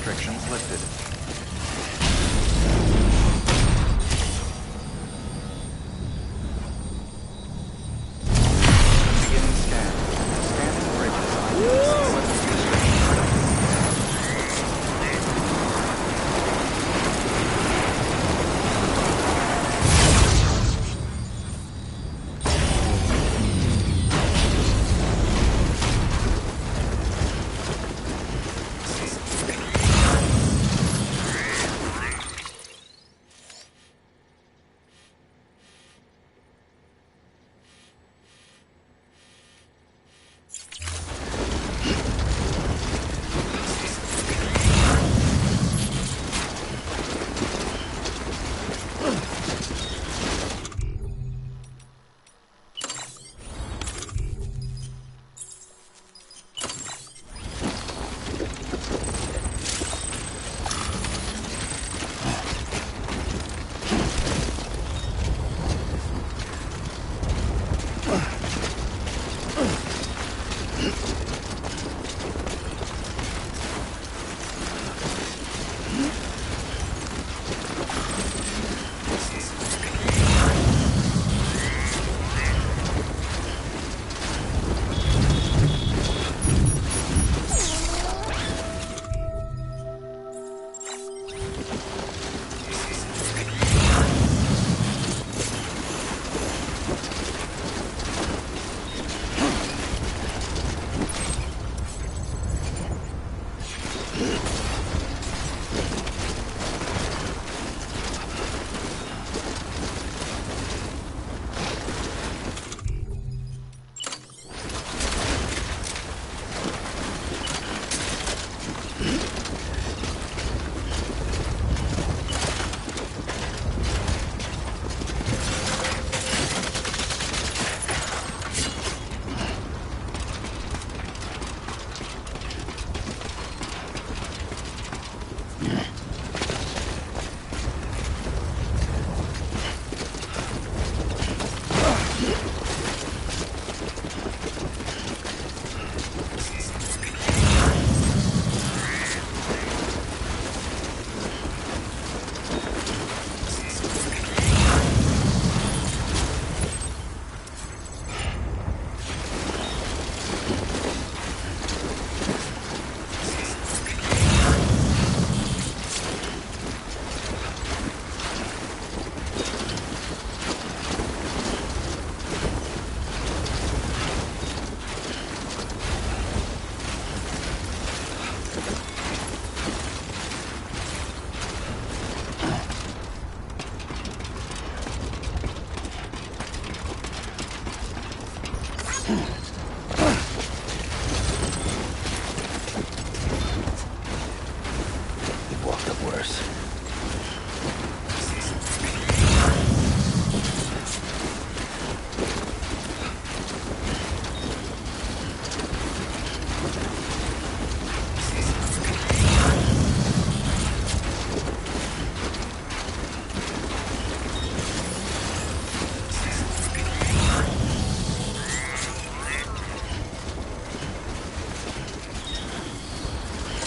restrictions lifted. Beginning scan. Scanning bridges.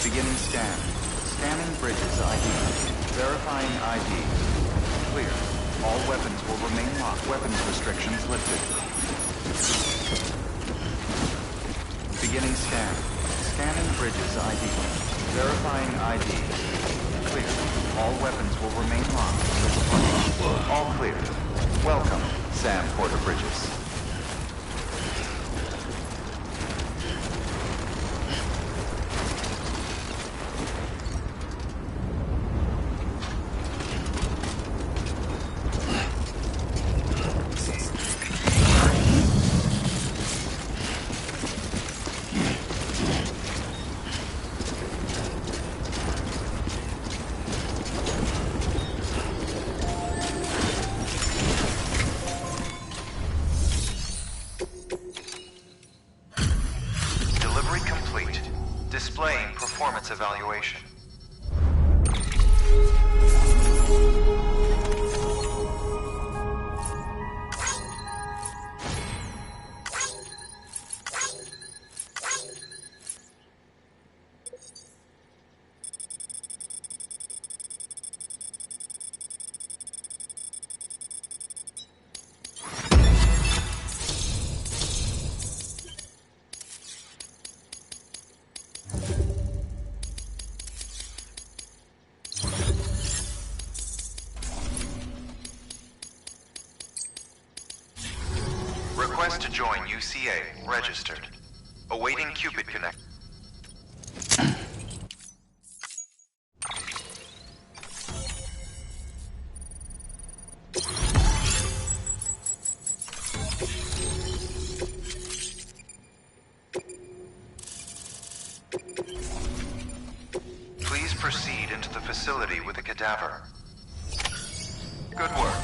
Beginning scan. Scanning bridges ID. Verifying ID. Clear. All weapons will remain locked. Weapons restrictions lifted. Beginning scan. Scanning bridges ID. Verifying ID. Clear. All weapons will remain locked. All clear. Welcome, Sam Porter Bridges. Displaying performance evaluation. Request to join UCA registered. Awaiting Cupid Connect. Please proceed into the facility with a cadaver. Good work.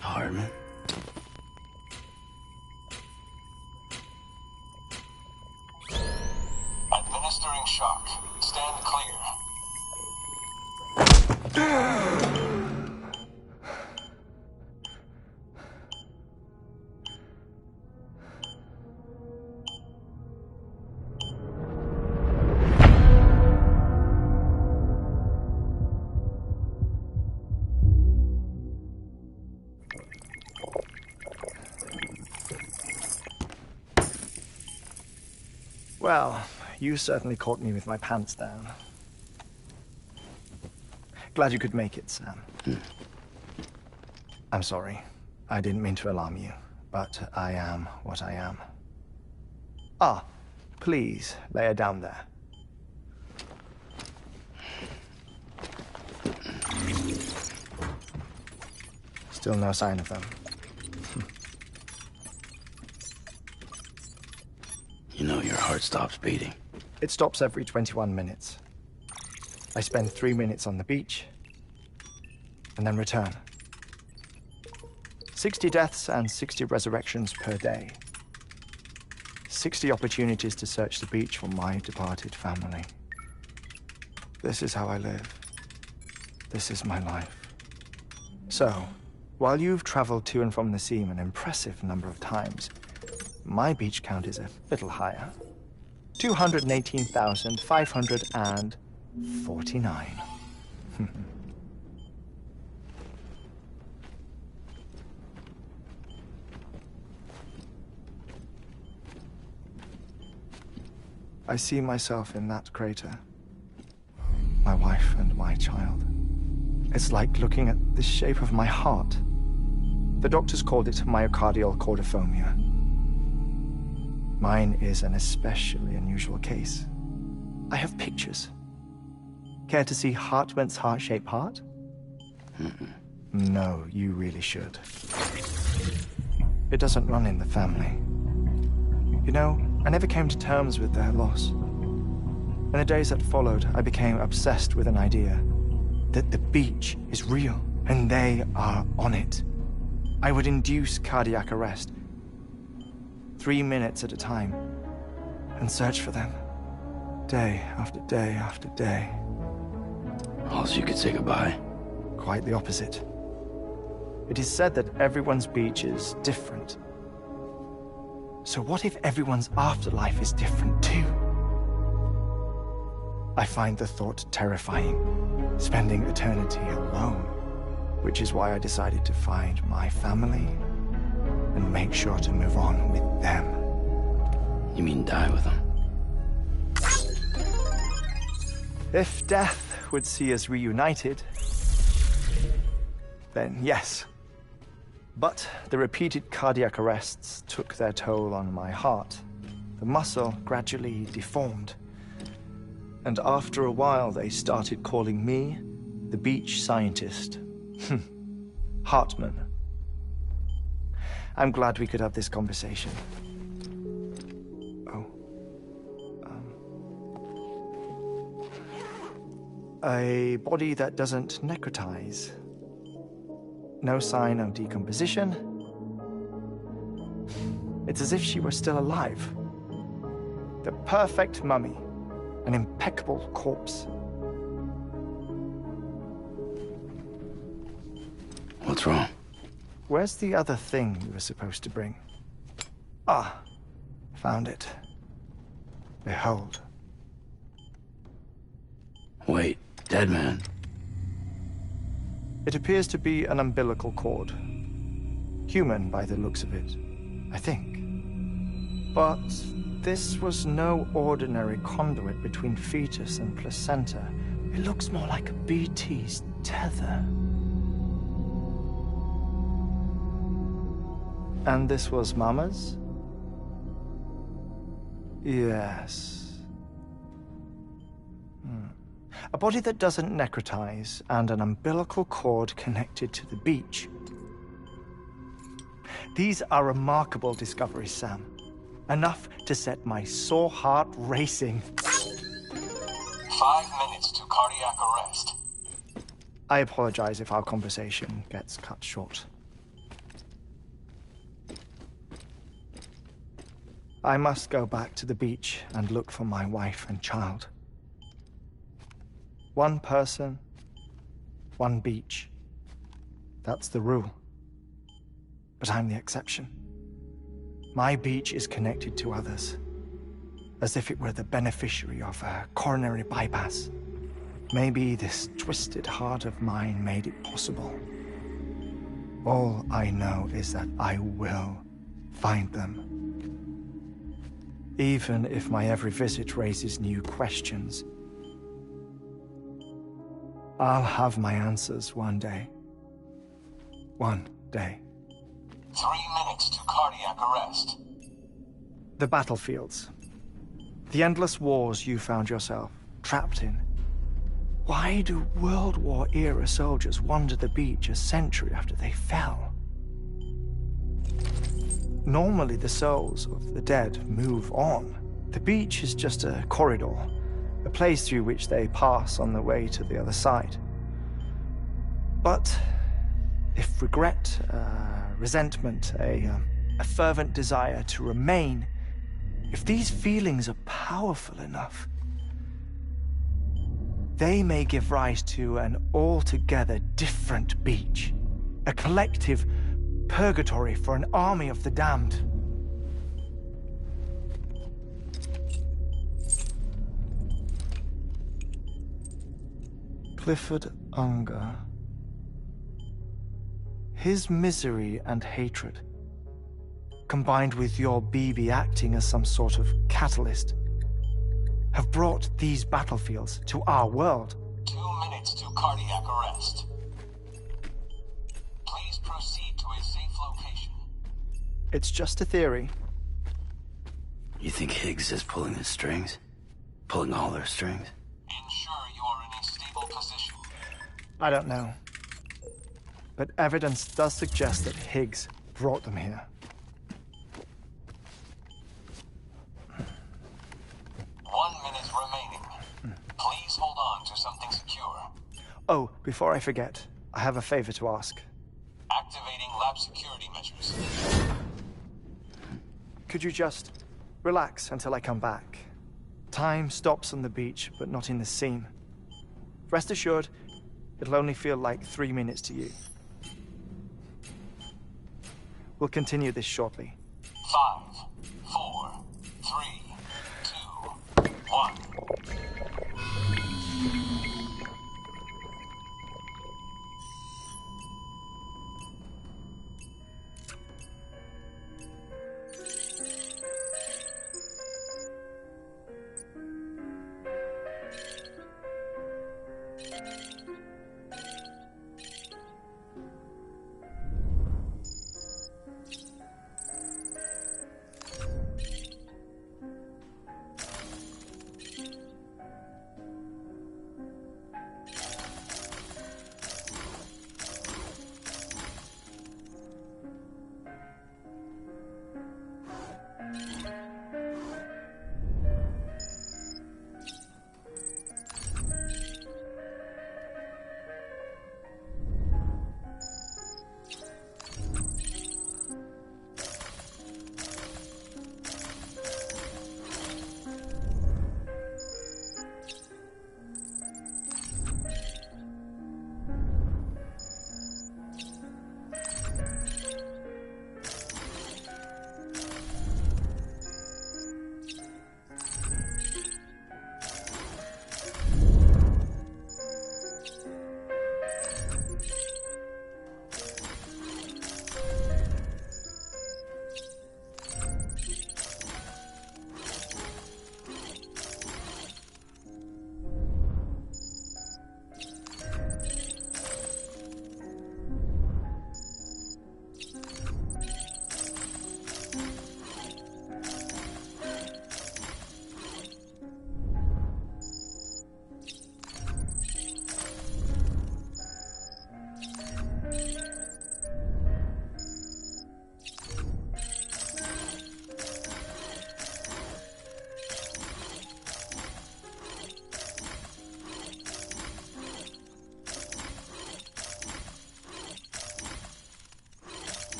Hardman. Administering shock. Stand clear. Well, you certainly caught me with my pants down. Glad you could make it, Sam. I'm sorry. I didn't mean to alarm you, but I am what I am. Ah, please, lay her down there. Still no sign of them. You know your heart stops beating. It stops every 21 minutes. I spend 3 minutes on the beach, and then return. 60 deaths and 60 resurrections per day. 60 opportunities to search the beach for my departed family. This is how I live. This is my life. So, while you've traveled to and from the scene an impressive number of times, my beach count is a little higher. 218,549. I see myself in that crater. My wife and my child. It's like looking at the shape of my heart. The doctors called it myocardial cordiformia. Mine is an especially unusual case. I have pictures. Care to see Hartman's heart-shaped heart? No, you really should. It doesn't run in the family. You know, I never came to terms with their loss. In the days that followed, I became obsessed with an idea that the beach is real, and they are on it. I would induce cardiac arrest, 3 minutes at a time, and search for them, day after day after day. Also, you could say goodbye. Quite the opposite. It is said that everyone's beach is different. So what if everyone's afterlife is different too? I find the thought terrifying, spending eternity alone, which is why I decided to find my family and make sure to move on with them. You mean die with them? If death would see us reunited, then yes. But the repeated cardiac arrests took their toll on my heart. The muscle gradually deformed. And after a while, they started calling me the beach scientist. Hartman. I'm glad we could have this conversation. A body that doesn't necrotize. No sign of decomposition. It's as if she were still alive. The perfect mummy. An impeccable corpse. What's wrong? Where's the other thing you were supposed to bring? Ah, found it. Behold. Wait, dead man? It appears to be an umbilical cord. Human by the looks of it, I think. But this was no ordinary conduit between fetus and placenta. It looks more like a BT's tether. And this was Mama's? Yes. A body that doesn't necrotize and an umbilical cord connected to the beach. These are remarkable discoveries, Sam. Enough to set my sore heart racing. 5 minutes to cardiac arrest. I apologize if our conversation gets cut short. I must go back to the beach and look for my wife and child. One person, one beach. That's the rule. But I'm the exception. My beach is connected to others, as if it were the beneficiary of a coronary bypass. Maybe this twisted heart of mine made it possible. All I know is that I will find them. Even if my every visit raises new questions, I'll have my answers one day. One day. 3 minutes to cardiac arrest. The battlefields. The endless wars you found yourself trapped in. Why do World War-era soldiers wander the beach a century after they fell? Normally, the souls of the dead move on. The beach is just a corridor, a place through which they pass on the way to the other side. But if regret, resentment, a fervent desire to remain, if these feelings are powerful enough, they may give rise to an altogether different beach, a collective purgatory for an army of the damned. Clifford Unger. His misery and hatred, combined with your BB acting as some sort of catalyst, have brought these battlefields to our world. 2 minutes to cardiac arrest. Please proceed to a safe location. It's just a theory. You think Higgs is pulling the strings? Pulling all their strings? Ensure you are in a stable position. I don't know. But evidence does suggest that Higgs brought them here. 1 minute remaining. Please hold on to something secure. Oh, before I forget, I have a favor to ask. Activating lab security measures. Could you just relax until I come back? Time stops on the beach, but not in the scene. Rest assured, it'll only feel like 3 minutes to you. We'll continue this shortly. 5, 4, 3, 2, 1.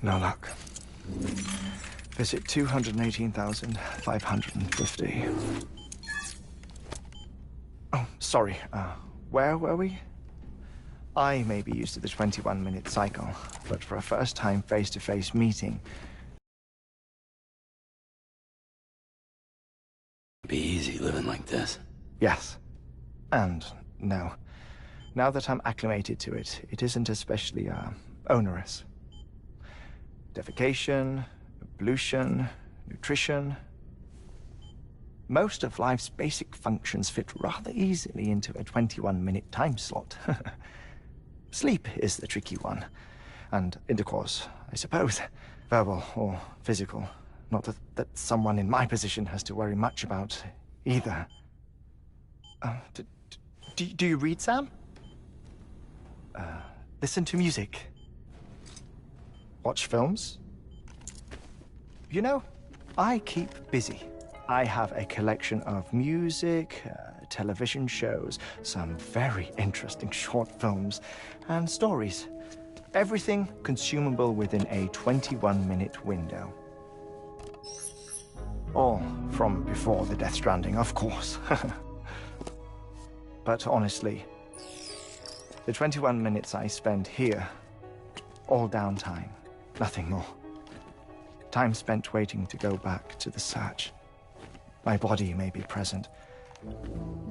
No luck. Visit 218,550. Oh, sorry. Where were we? I may be used to the 21-minute cycle, but for a first-time face-to-face meeting... Be easy living like this. Yes. And no. Now that I'm acclimated to it, it isn't especially, onerous. Defecation, ablution, nutrition... Most of life's basic functions fit rather easily into a 21-minute time slot. Sleep is the tricky one. And intercourse, I suppose. Verbal or physical. Not that someone in my position has to worry much about either. Do you read, Sam? Listen to music. Watch films. You know, I keep busy. I have a collection of music, television shows, some very interesting short films, and stories. Everything consumable within a 21-minute window. All from before the Death Stranding, of course. But honestly, the 21 minutes I spend here, all downtime, nothing more. Time spent waiting to go back to the search. My body may be present,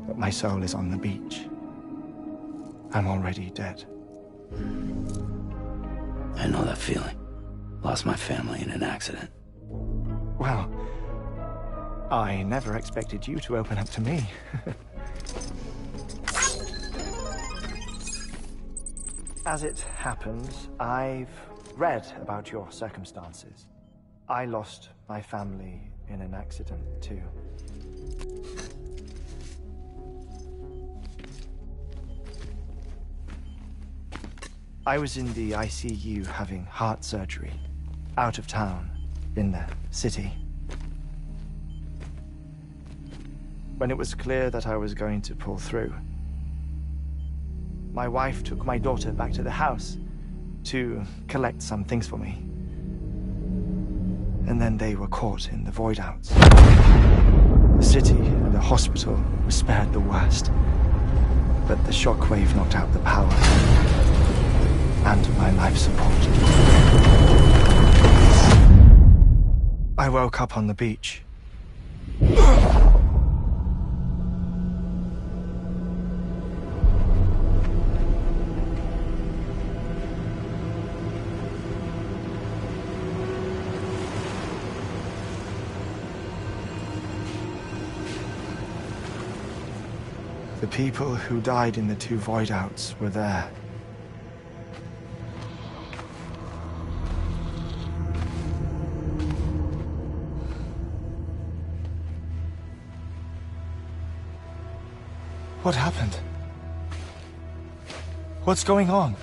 but my soul is on the beach. I'm already dead. I know that feeling. Lost my family in an accident. Well, I never expected you to open up to me. As it happens, I've read about your circumstances. I lost my family in an accident, too. I was in the ICU having heart surgery, out of town, in the city. When it was clear that I was going to pull through, my wife took my daughter back to the house to collect some things for me. And then they were caught in the void-outs. The city and the hospital were spared the worst, but the shockwave knocked out the power and my life support. I woke up on the beach. The people who died in the two void-outs were there. What happened? What's going on?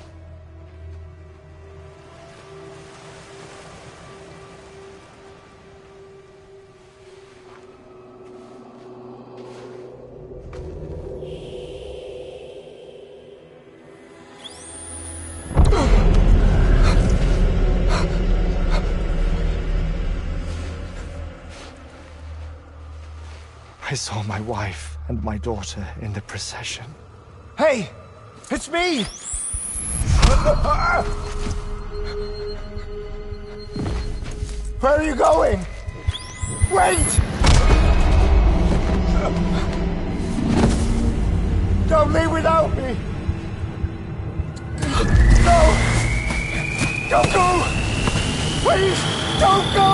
I saw my wife and my daughter in the procession. Hey! It's me! Where are you going? Wait! Don't leave without me! No! Don't go! Please, don't go!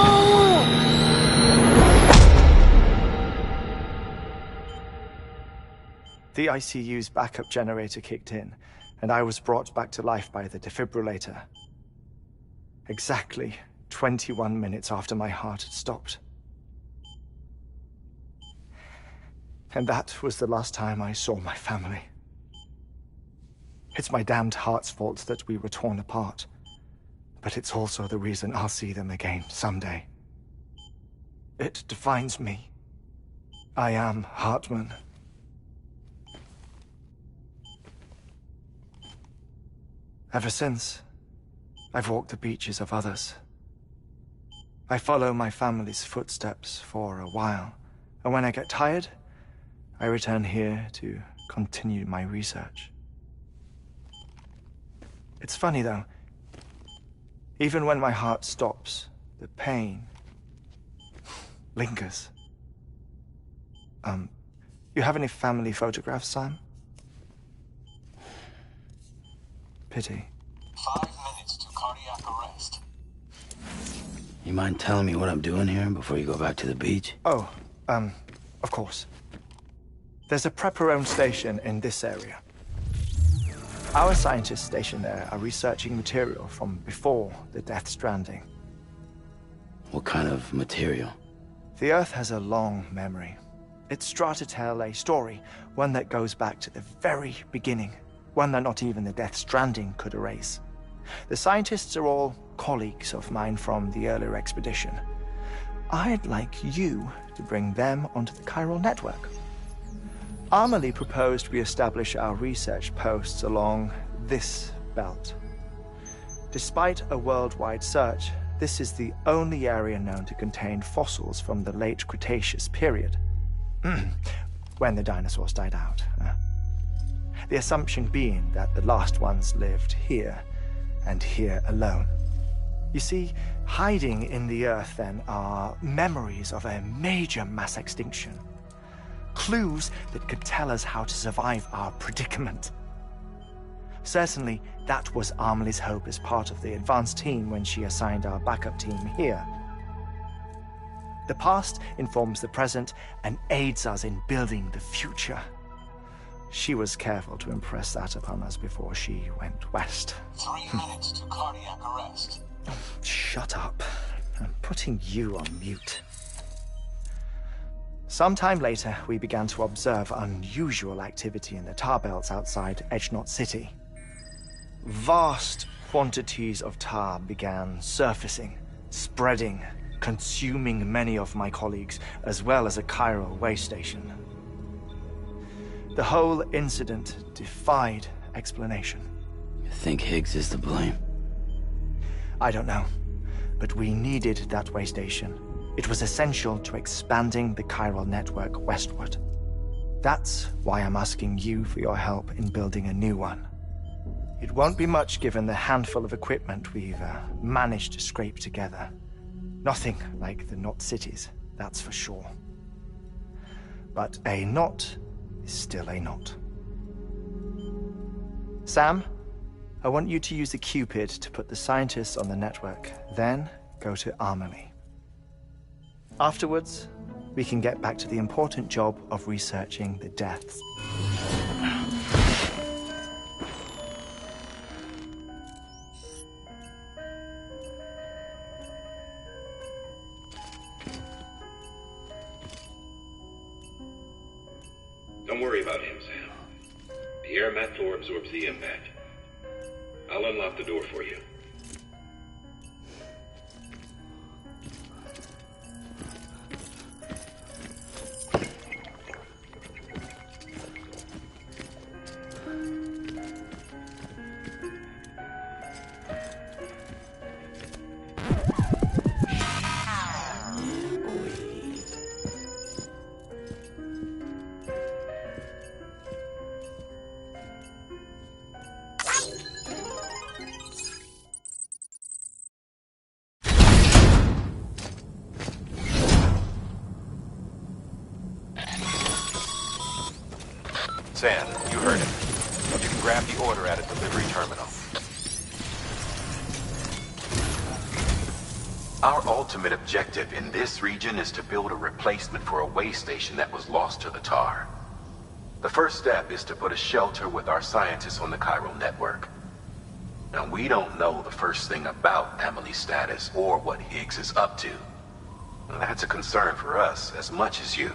The ICU's backup generator kicked in, and I was brought back to life by the defibrillator. Exactly 21 minutes after my heart had stopped. And that was the last time I saw my family. It's my damned heart's fault that we were torn apart, but it's also the reason I'll see them again someday. It defines me. I am Hartman. Ever since, I've walked the beaches of others. I follow my family's footsteps for a while, and when I get tired, I return here to continue my research. It's funny, though. Even when my heart stops, the pain lingers. You have any family photographs, Sam? Pity. 5 minutes to cardiac arrest. You mind telling me what I'm doing here before you go back to the beach? Oh, of course. There's a prepper-owned station in this area. Our scientists stationed there are researching material from before the Death Stranding. What kind of material? The Earth has a long memory. It's trying to tell a story, one that goes back to the very beginning, one that not even the Death Stranding could erase. The scientists are all colleagues of mine from the earlier expedition. I'd like you to bring them onto the chiral network. Amelie proposed we establish our research posts along this belt. Despite a worldwide search, this is the only area known to contain fossils from the late Cretaceous period. When the dinosaurs died out. The assumption being that the last ones lived here, and here alone. You see, hiding in the Earth, then, are memories of a major mass extinction. Clues that could tell us how to survive our predicament. Certainly, that was Amelie's hope as part of the advanced team when she assigned our backup team here. The past informs the present and aids us in building the future. She was careful to impress that upon us before she went west. 3 minutes to cardiac arrest. Shut up. I'm putting you on mute. Sometime later, we began to observe unusual activity in the tar belts outside Edgenot City. Vast quantities of tar began surfacing, spreading, consuming many of my colleagues, as well as a chiral way station. The whole incident defied explanation. You think Higgs is to blame? I don't know, but we needed that way station. It was essential to expanding the chiral network westward. That's why I'm asking you for your help in building a new one. It won't be much given the handful of equipment we've managed to scrape together. Nothing like the knot cities, that's for sure. But a knot is still a knot. Sam, I want you to use the Cupid to put the scientists on the network, then go to Amelie. Afterwards, we can get back to the important job of researching the deaths. Don't worry about him, Sam. The air mat floor absorbs the impact. I'll unlock the door for you. Sam, you heard him. You can grab the order at a delivery terminal. Our ultimate objective in this region is to build a replacement for a way station that was lost to the tar. The first step is to put a shelter with our scientists on the chiral network. Now, we don't know the first thing about Amelie's status or what Higgs is up to. Well, that's a concern for us as much as you.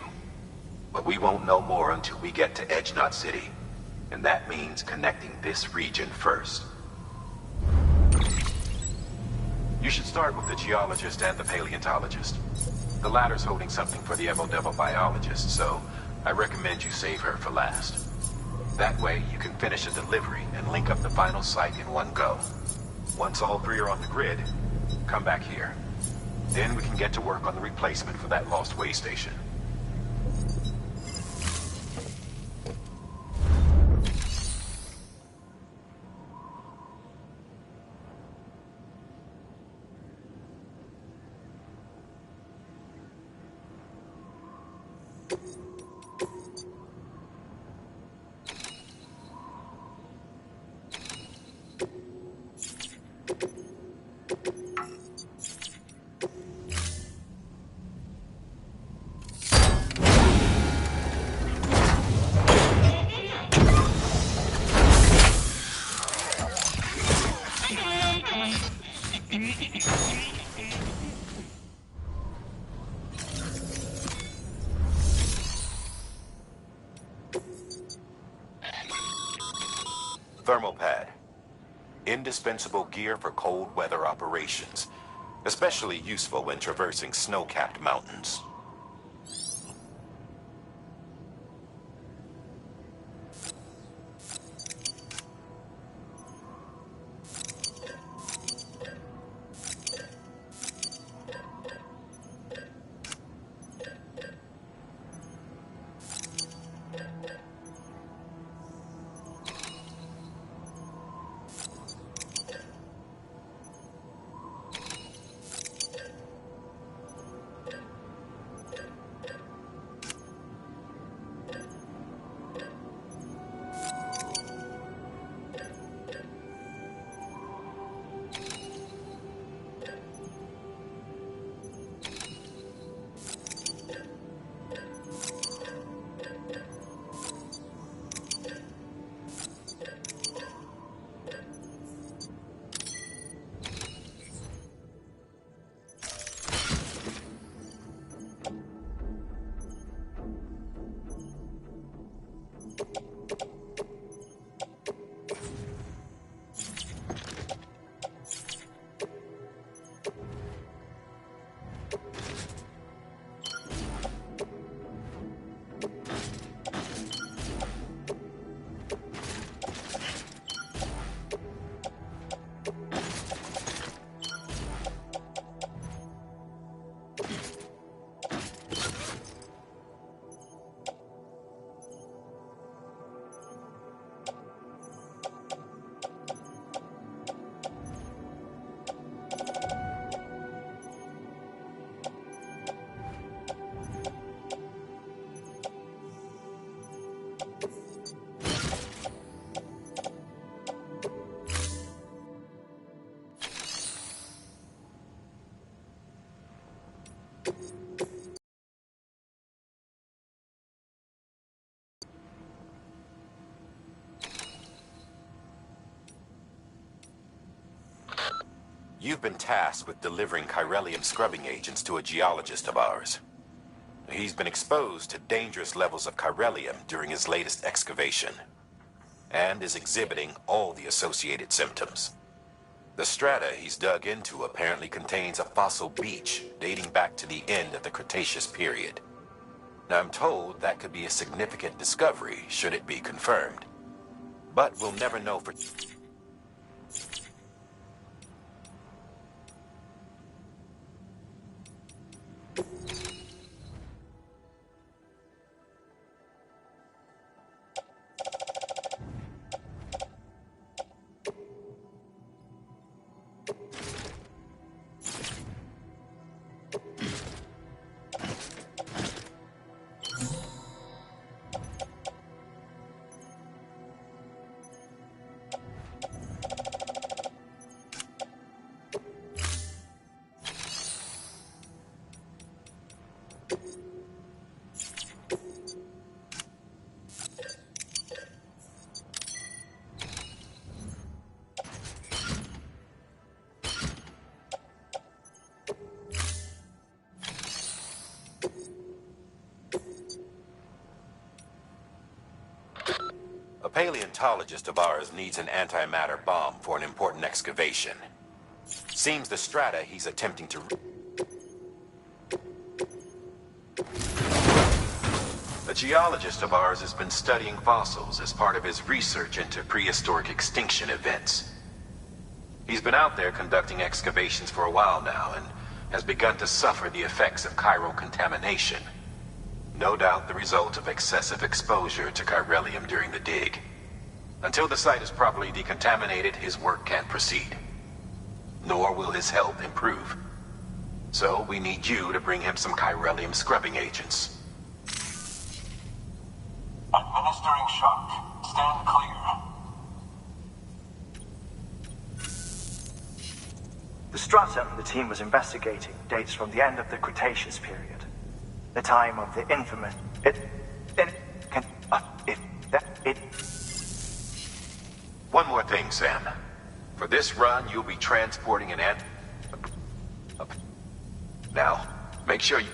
But we won't know more until we get to Edgenot City. And that means connecting this region first. You should start with the geologist and the paleontologist. The latter's holding something for the Evo-Devo biologist, so I recommend you save her for last. That way, you can finish a delivery and link up the final site in one go. Once all three are on the grid, come back here. Then we can get to work on the replacement for that lost way station. Thermal pad. Indispensable gear for cold weather operations. Especially useful when traversing snow-capped mountains. You've been tasked with delivering chiralium scrubbing agents to a geologist of ours. He's been exposed to dangerous levels of chiralium during his latest excavation, and is exhibiting all the associated symptoms. The strata he's dug into apparently contains a fossil beach dating back to the end of the Cretaceous period. Now, I'm told that could be a significant discovery should it be confirmed. But we'll never know for... A paleontologist of ours needs an antimatter bomb for an important excavation. Seems the strata he's attempting to... A geologist of ours has been studying fossils as part of his research into prehistoric extinction events. He's been out there conducting excavations for a while now and has begun to suffer the effects of chiral contamination. No doubt the result of excessive exposure to chiralium during the dig. Until the site is properly decontaminated, his work can't proceed. Nor will his health improve. So we need you to bring him some chiralium scrubbing agents. Administering shock. Stand clear. The stratum the team was investigating dates from the end of the Cretaceous period. The time of the infamous... One more thing, Sam. For this run, you'll be transporting an ant... Now, make sure you...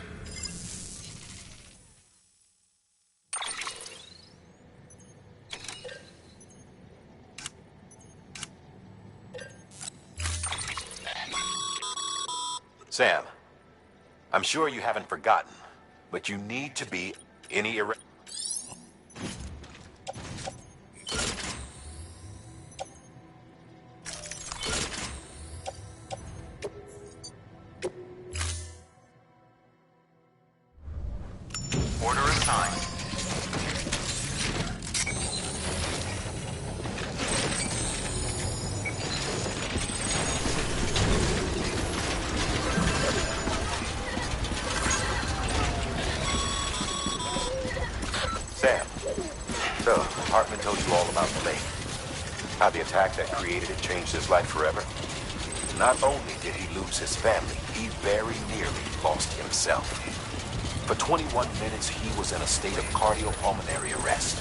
Sam, I'm sure you haven't forgotten, but you need to be any... Order assigned. Sam, so, Hartman told you all about the lake. How the attack that created it changed his life forever. Not only did he lose his family, he very nearly lost himself. For 21 minutes, he was in a state of cardiopulmonary arrest.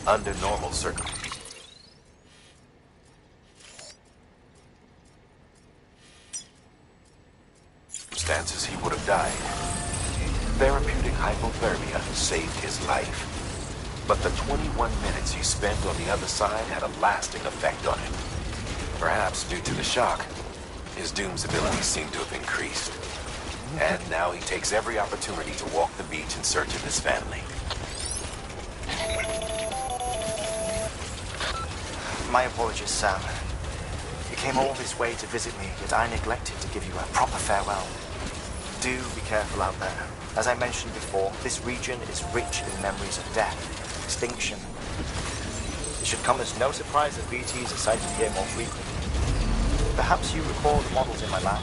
Under normal circumstances, he would have died. Therapeutic hypothermia saved his life. But the 21 minutes he spent on the other side had a lasting effect on him. Perhaps due to the shock, his Doom's abilities seem to have increased. And now he takes every opportunity to walk the beach in search of his family. My apologies, Sam. You came all this way to visit me, yet I neglected to give you a proper farewell. Do be careful out there. As I mentioned before, this region is rich in memories of death, extinction. It should come as no surprise that BTs are sighted here more frequently. Perhaps you recall the models in my lab?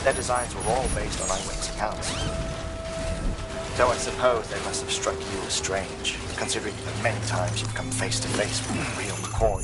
Their designs were all based on eyewitness accounts. Though I suppose they must have struck you as strange, considering that many times you've come face to face with a real McCoy.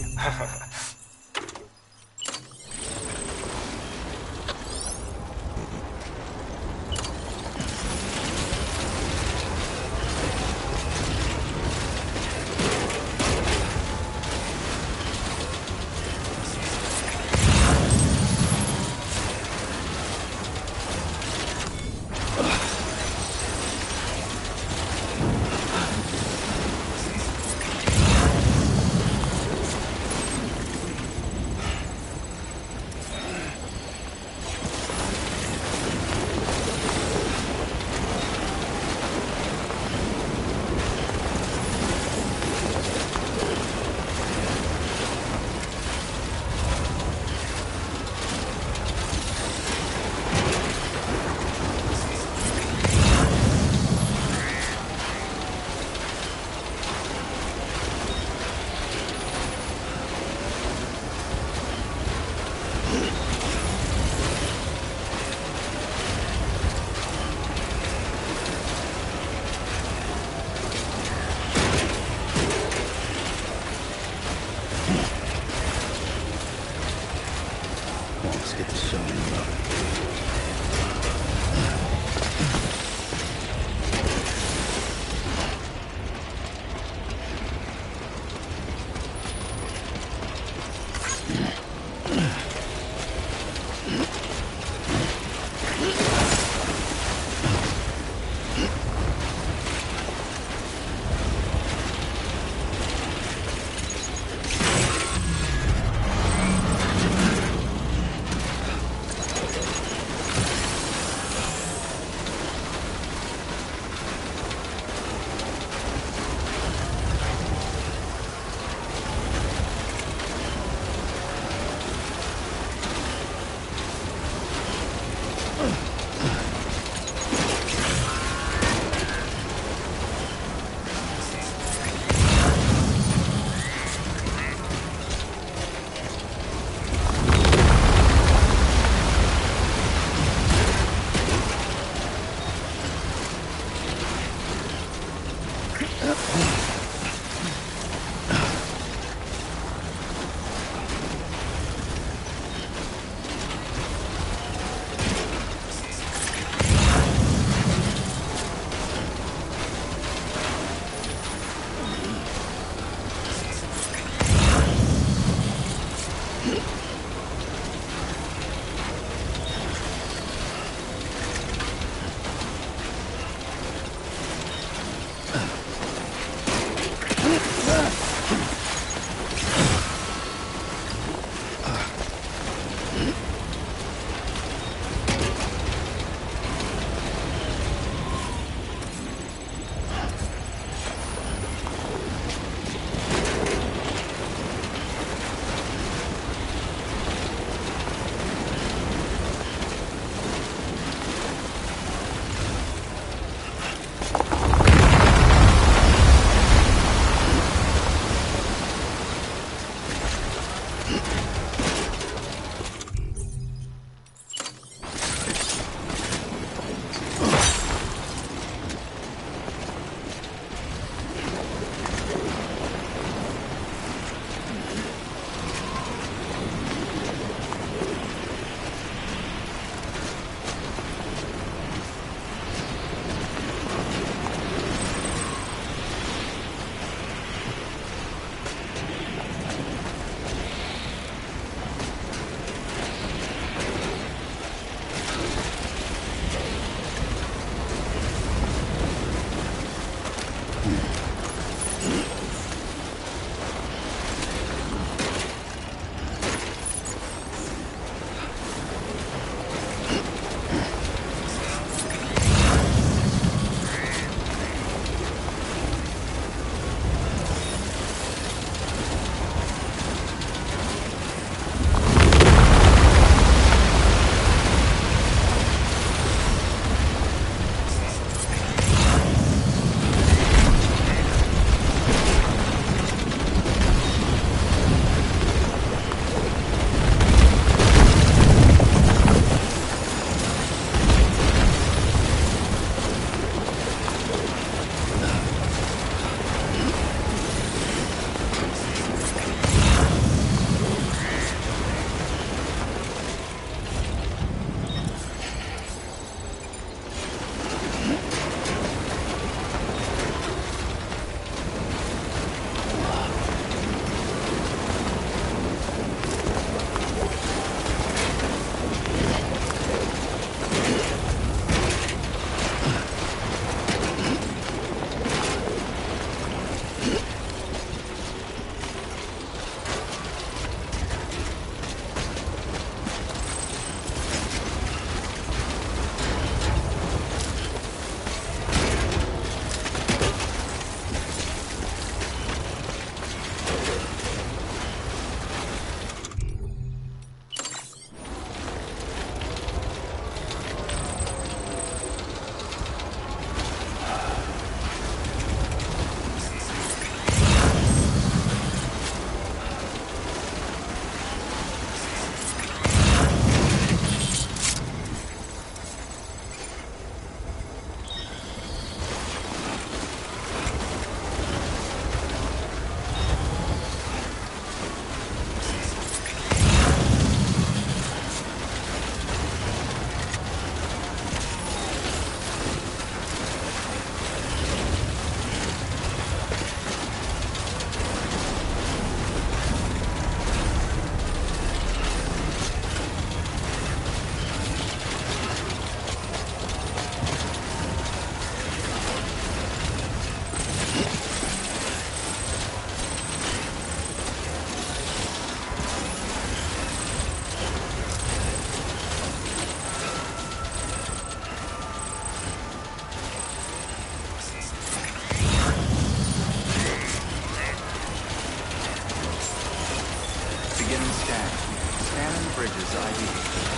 Cannon Bridges ID.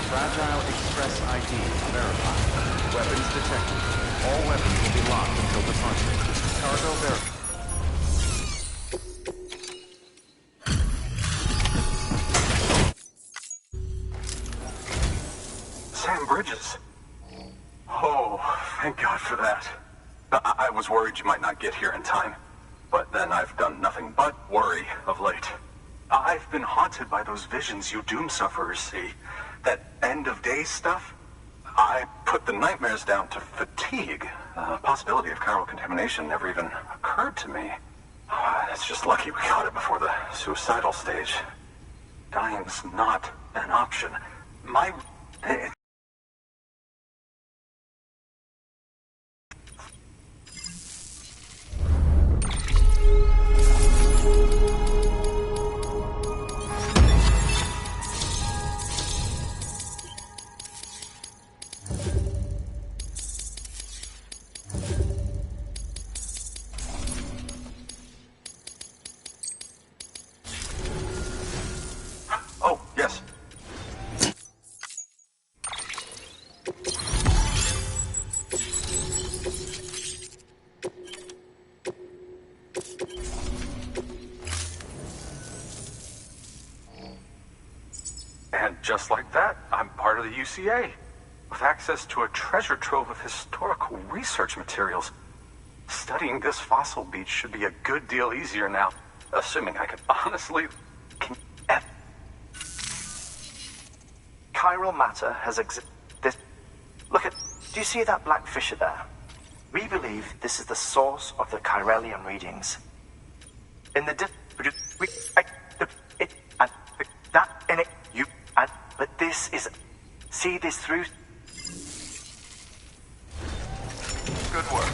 Fragile Express ID verified. Weapons detected. All weapons will be locked until departure. Cargo verified. Sam Bridges. Oh, thank God for that. I was worried you might not get here in time. But then I've done nothing but worry of late. I've been haunted by those visions you doom sufferers see. That end-of-days stuff. I put the nightmares down to fatigue. The possibility of chiral contamination never even occurred to me. It's just lucky we caught it before the suicidal stage. Dying's not an option. My... Oh, yes. And just like that, I'm part of the UCA, with access to a treasure trove of historical research materials. Studying this fossil beach should be a good deal easier now, assuming I can honestly... Chiral matter has existed. Look at... Do you see that black fissure there? We believe this is the source of the Chiralian readings. In the that in it you and but this is see this through. Good work.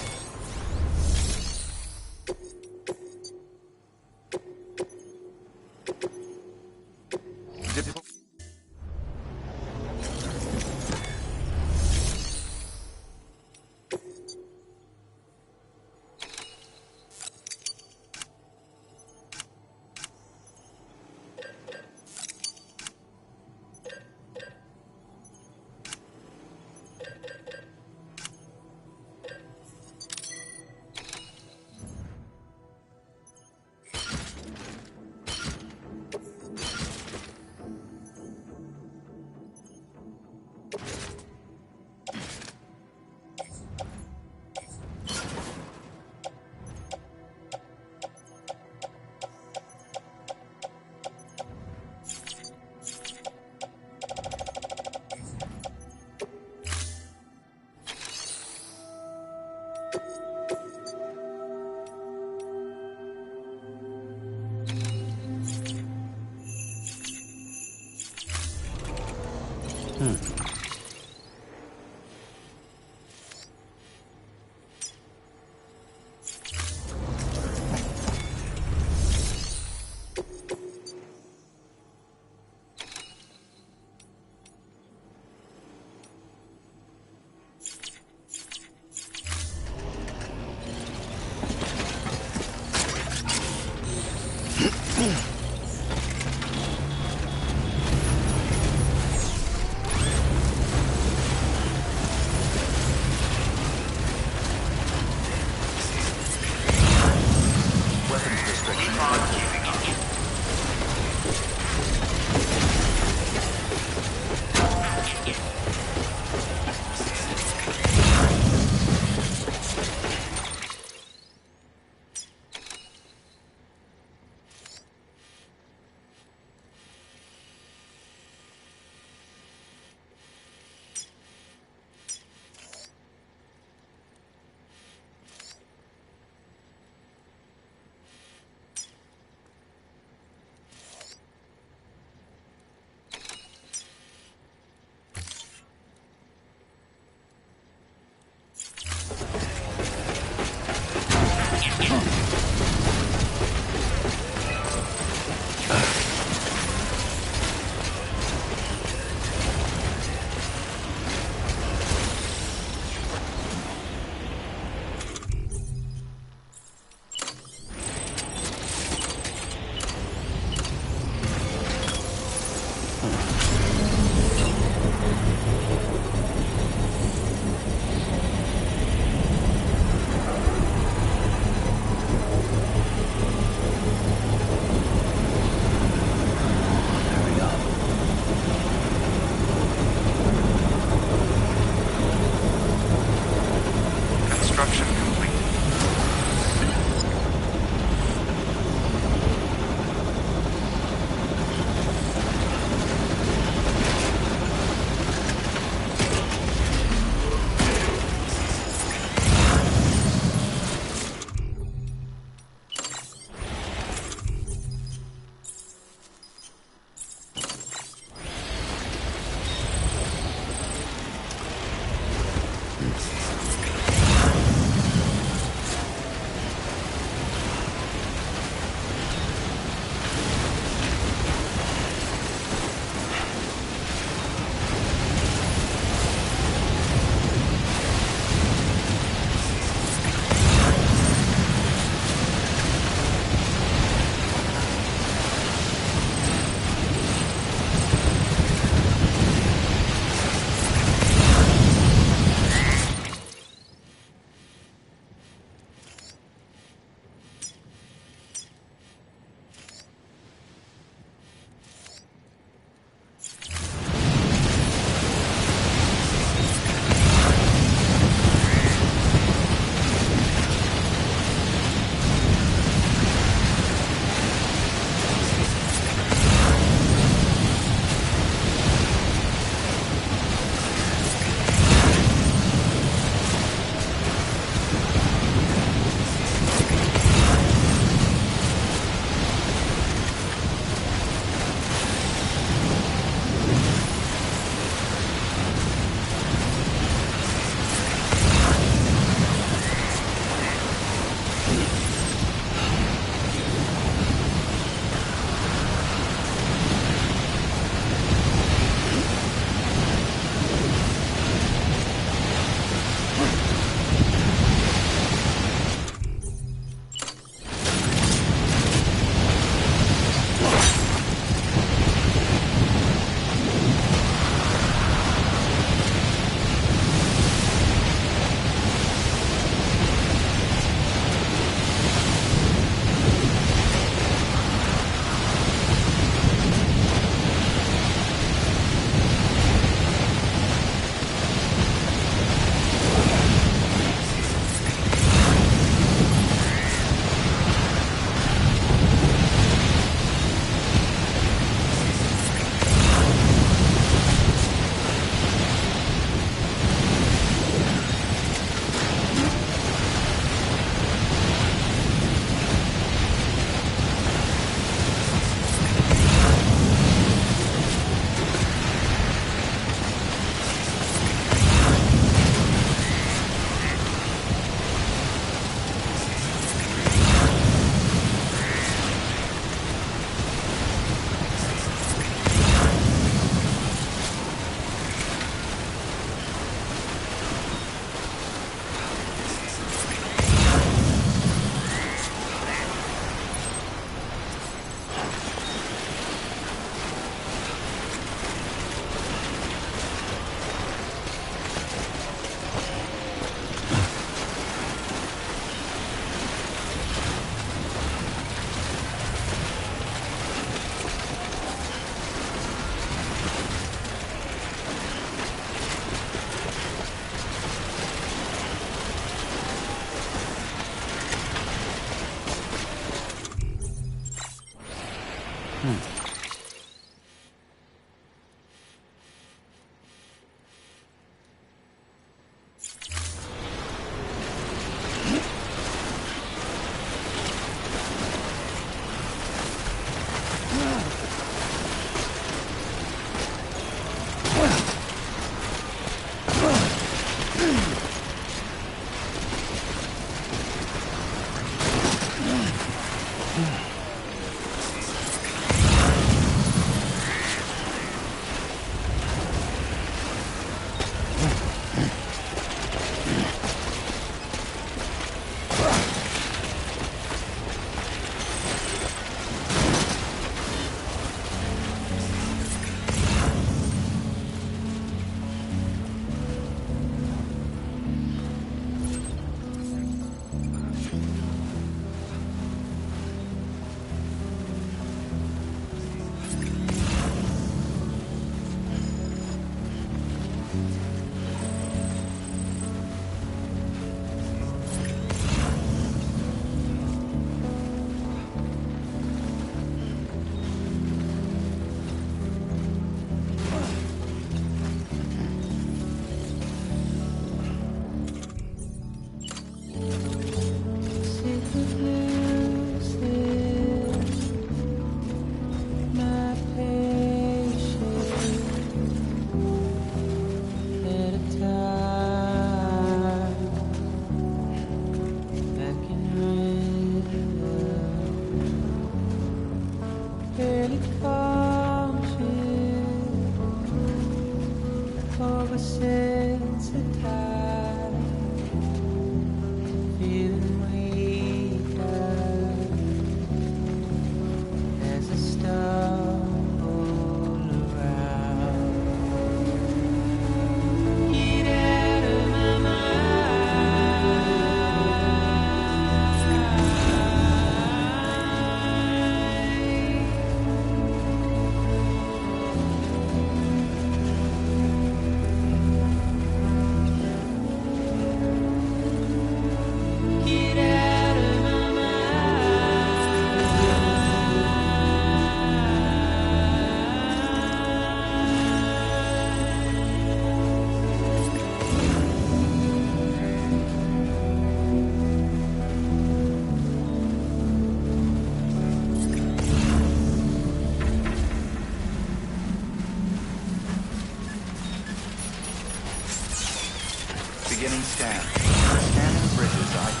Scan. Scanning bridges ID.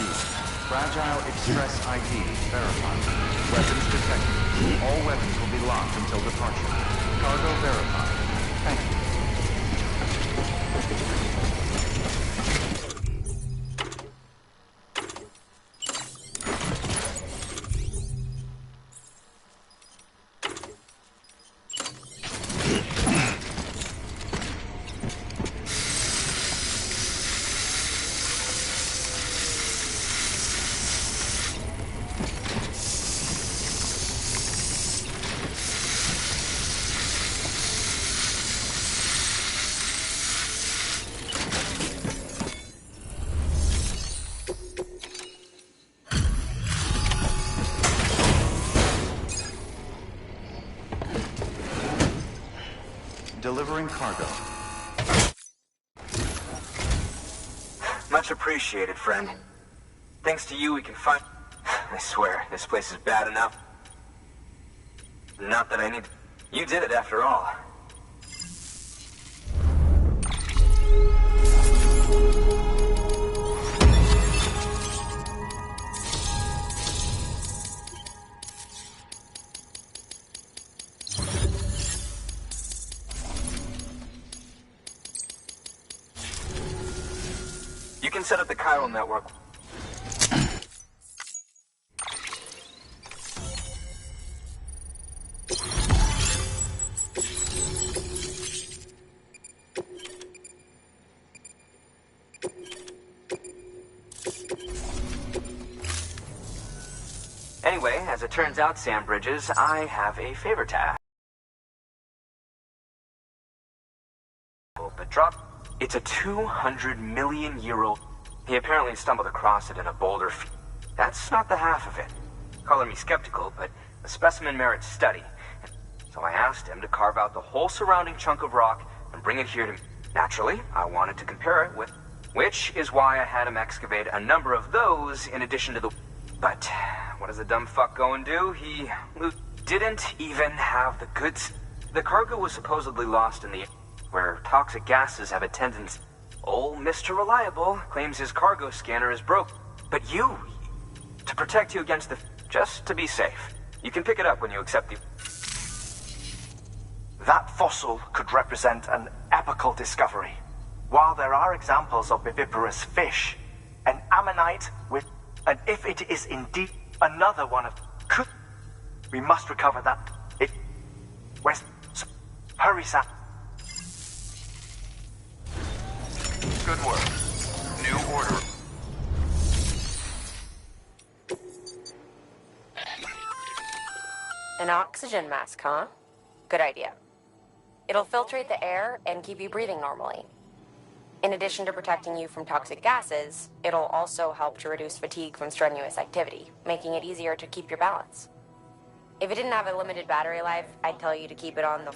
Fragile Express ID verified. Weapons detected. All weapons will be locked until departure. Cargo verified. Thank you. Delivering cargo. Much appreciated, friend. Thanks to you, we can find... I swear, this place is bad enough. Not that I need... You did it after all. You can set up the chiral network. Anyway, as it turns out, Sam Bridges, I have a favor to ask. But drop. It's a 200 million year old. He apparently stumbled across it in a boulder. That's not the half of it. Color me skeptical, but the specimen merits study. So I asked him to carve out the whole surrounding chunk of rock and bring it here to me. Naturally, I wanted to compare it with, which is why I had him excavate a number of those in addition to the... But what does the dumb fuck go and do? He didn't even have the goods. The cargo was supposedly lost in the... where toxic gases have a tendency. Old Mr. Reliable claims his cargo scanner is broke. But you, to protect you against the... just to be safe, you can pick it up when you accept the... That fossil could represent an epochal discovery. While there are examples of viviparous fish, an ammonite with... and if it is indeed another one of... could... we must recover that. It... West... Hurry, Sam. Good work. New order. An oxygen mask, huh? Good idea. It'll filtrate the air and keep you breathing normally. In addition to protecting you from toxic gases, it'll also help to reduce fatigue from strenuous activity, making it easier to keep your balance. If it didn't have a limited battery life, I'd tell you to keep it on the...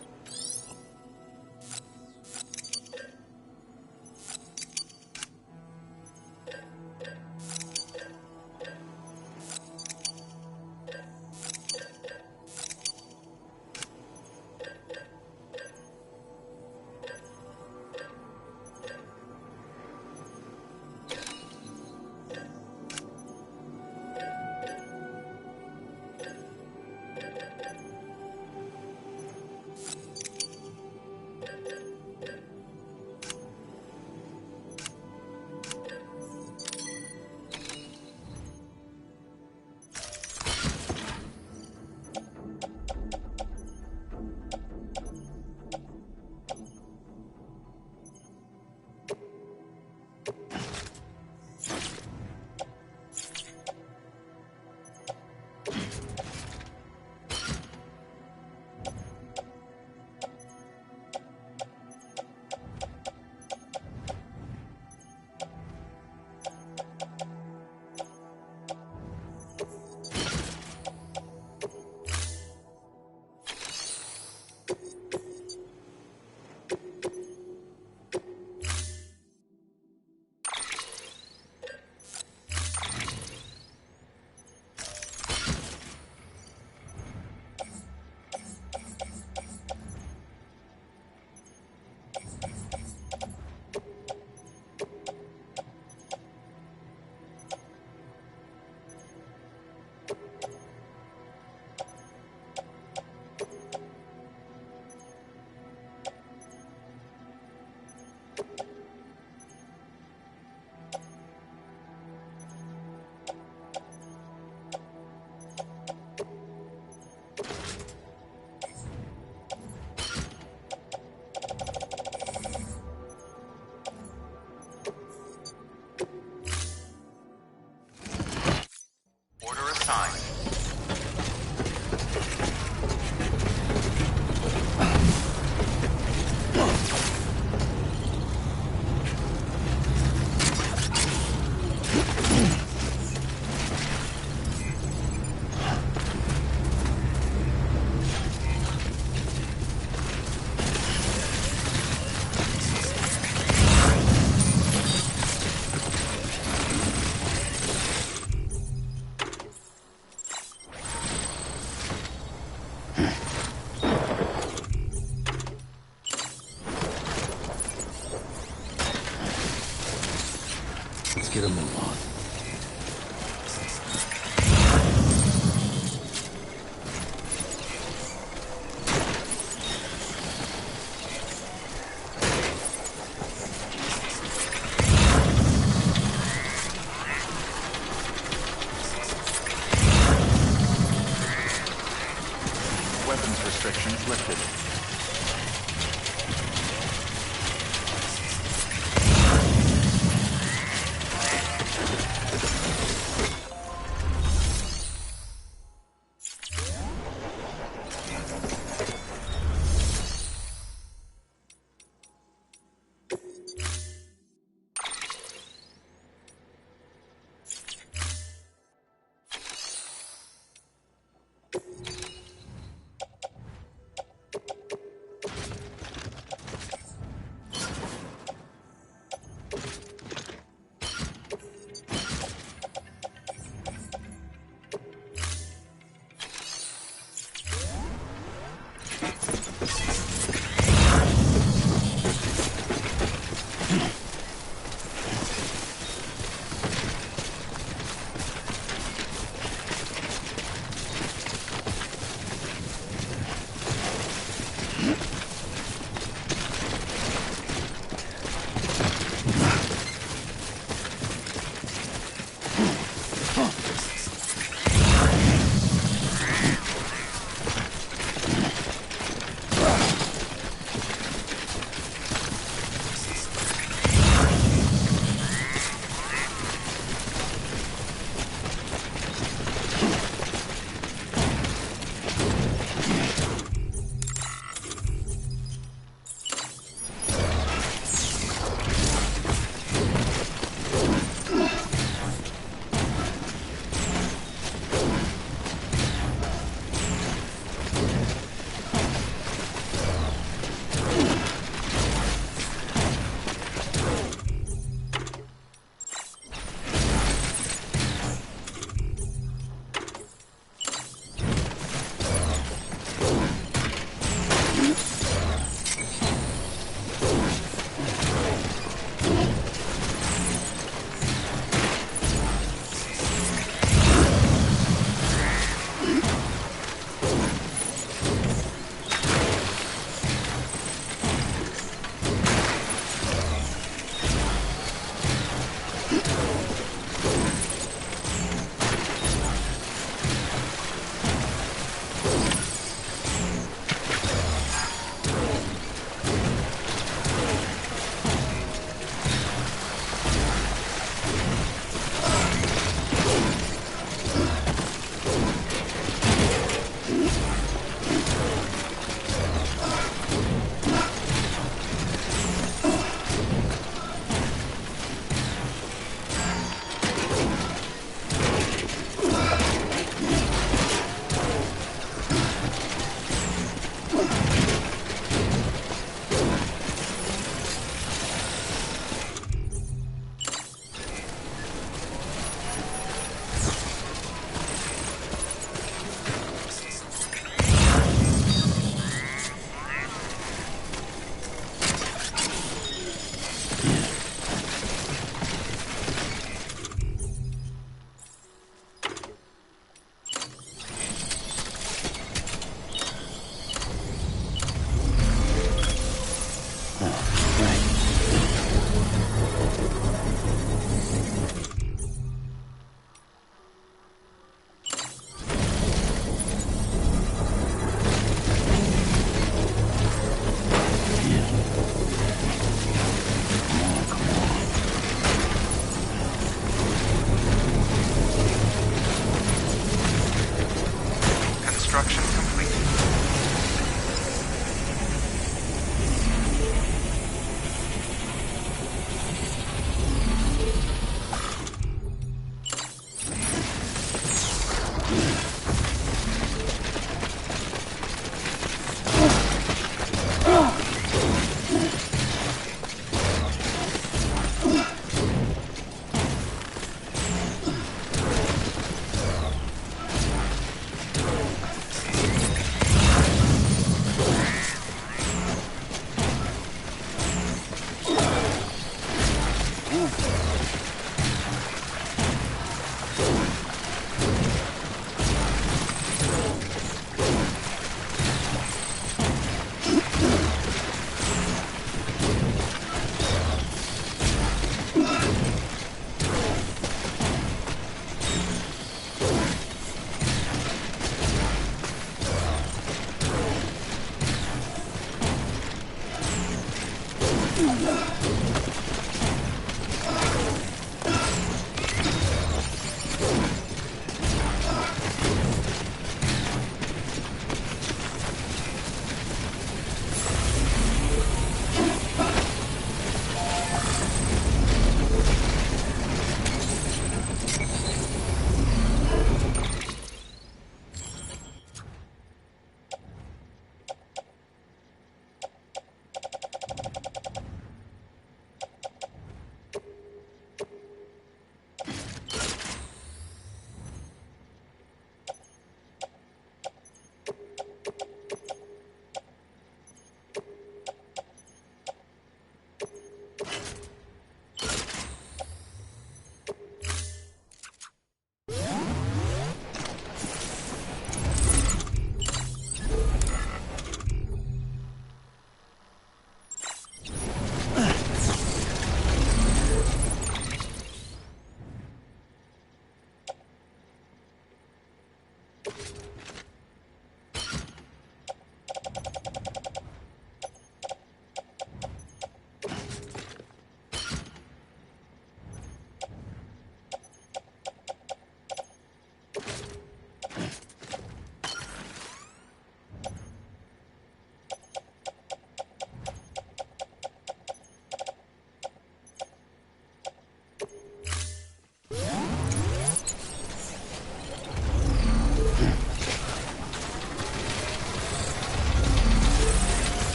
get a move on. Weapons restrictions lifted.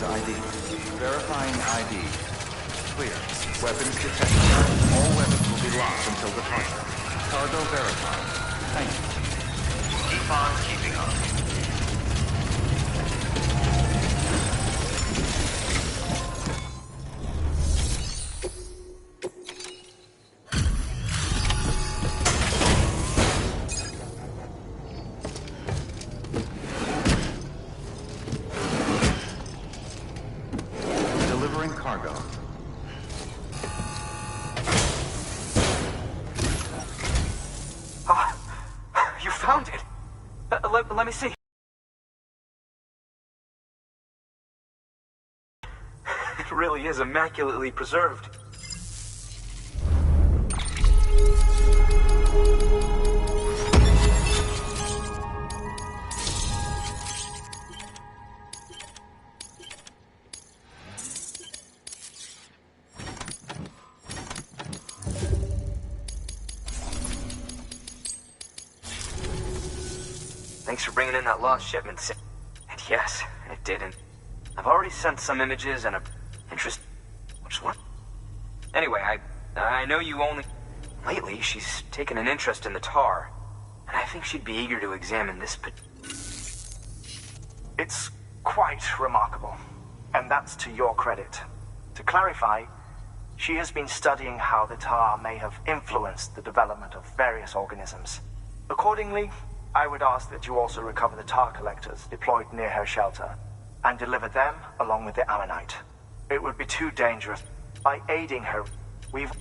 ID. Verifying ID. Clear. Weapons detected. All weapons will be locked until departure. Cargo verified. Thank you. Keep on keeping on. Cargo. You found it. Let me see. It really is immaculately preserved. Thanks for bringing in that lost shipment. And yes, it didn't. I've already sent some images and a interest. Which one? Anyway, I know you only. Lately, she's taken an interest in the tar, and I think she'd be eager to examine this. It's quite remarkable, and that's to your credit. To clarify, she has been studying how the tar may have influenced the development of various organisms. Accordingly, I would ask that you also recover the tar collectors deployed near her shelter and deliver them along with the ammonite. It would be too dangerous. By aiding her, with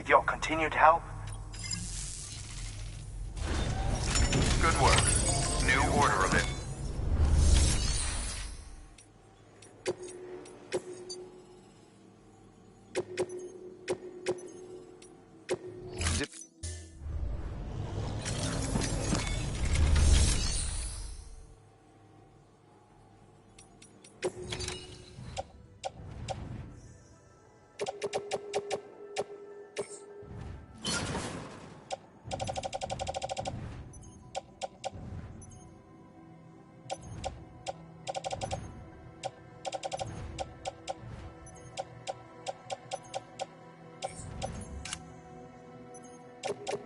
your continued help. Good work. New order of it. You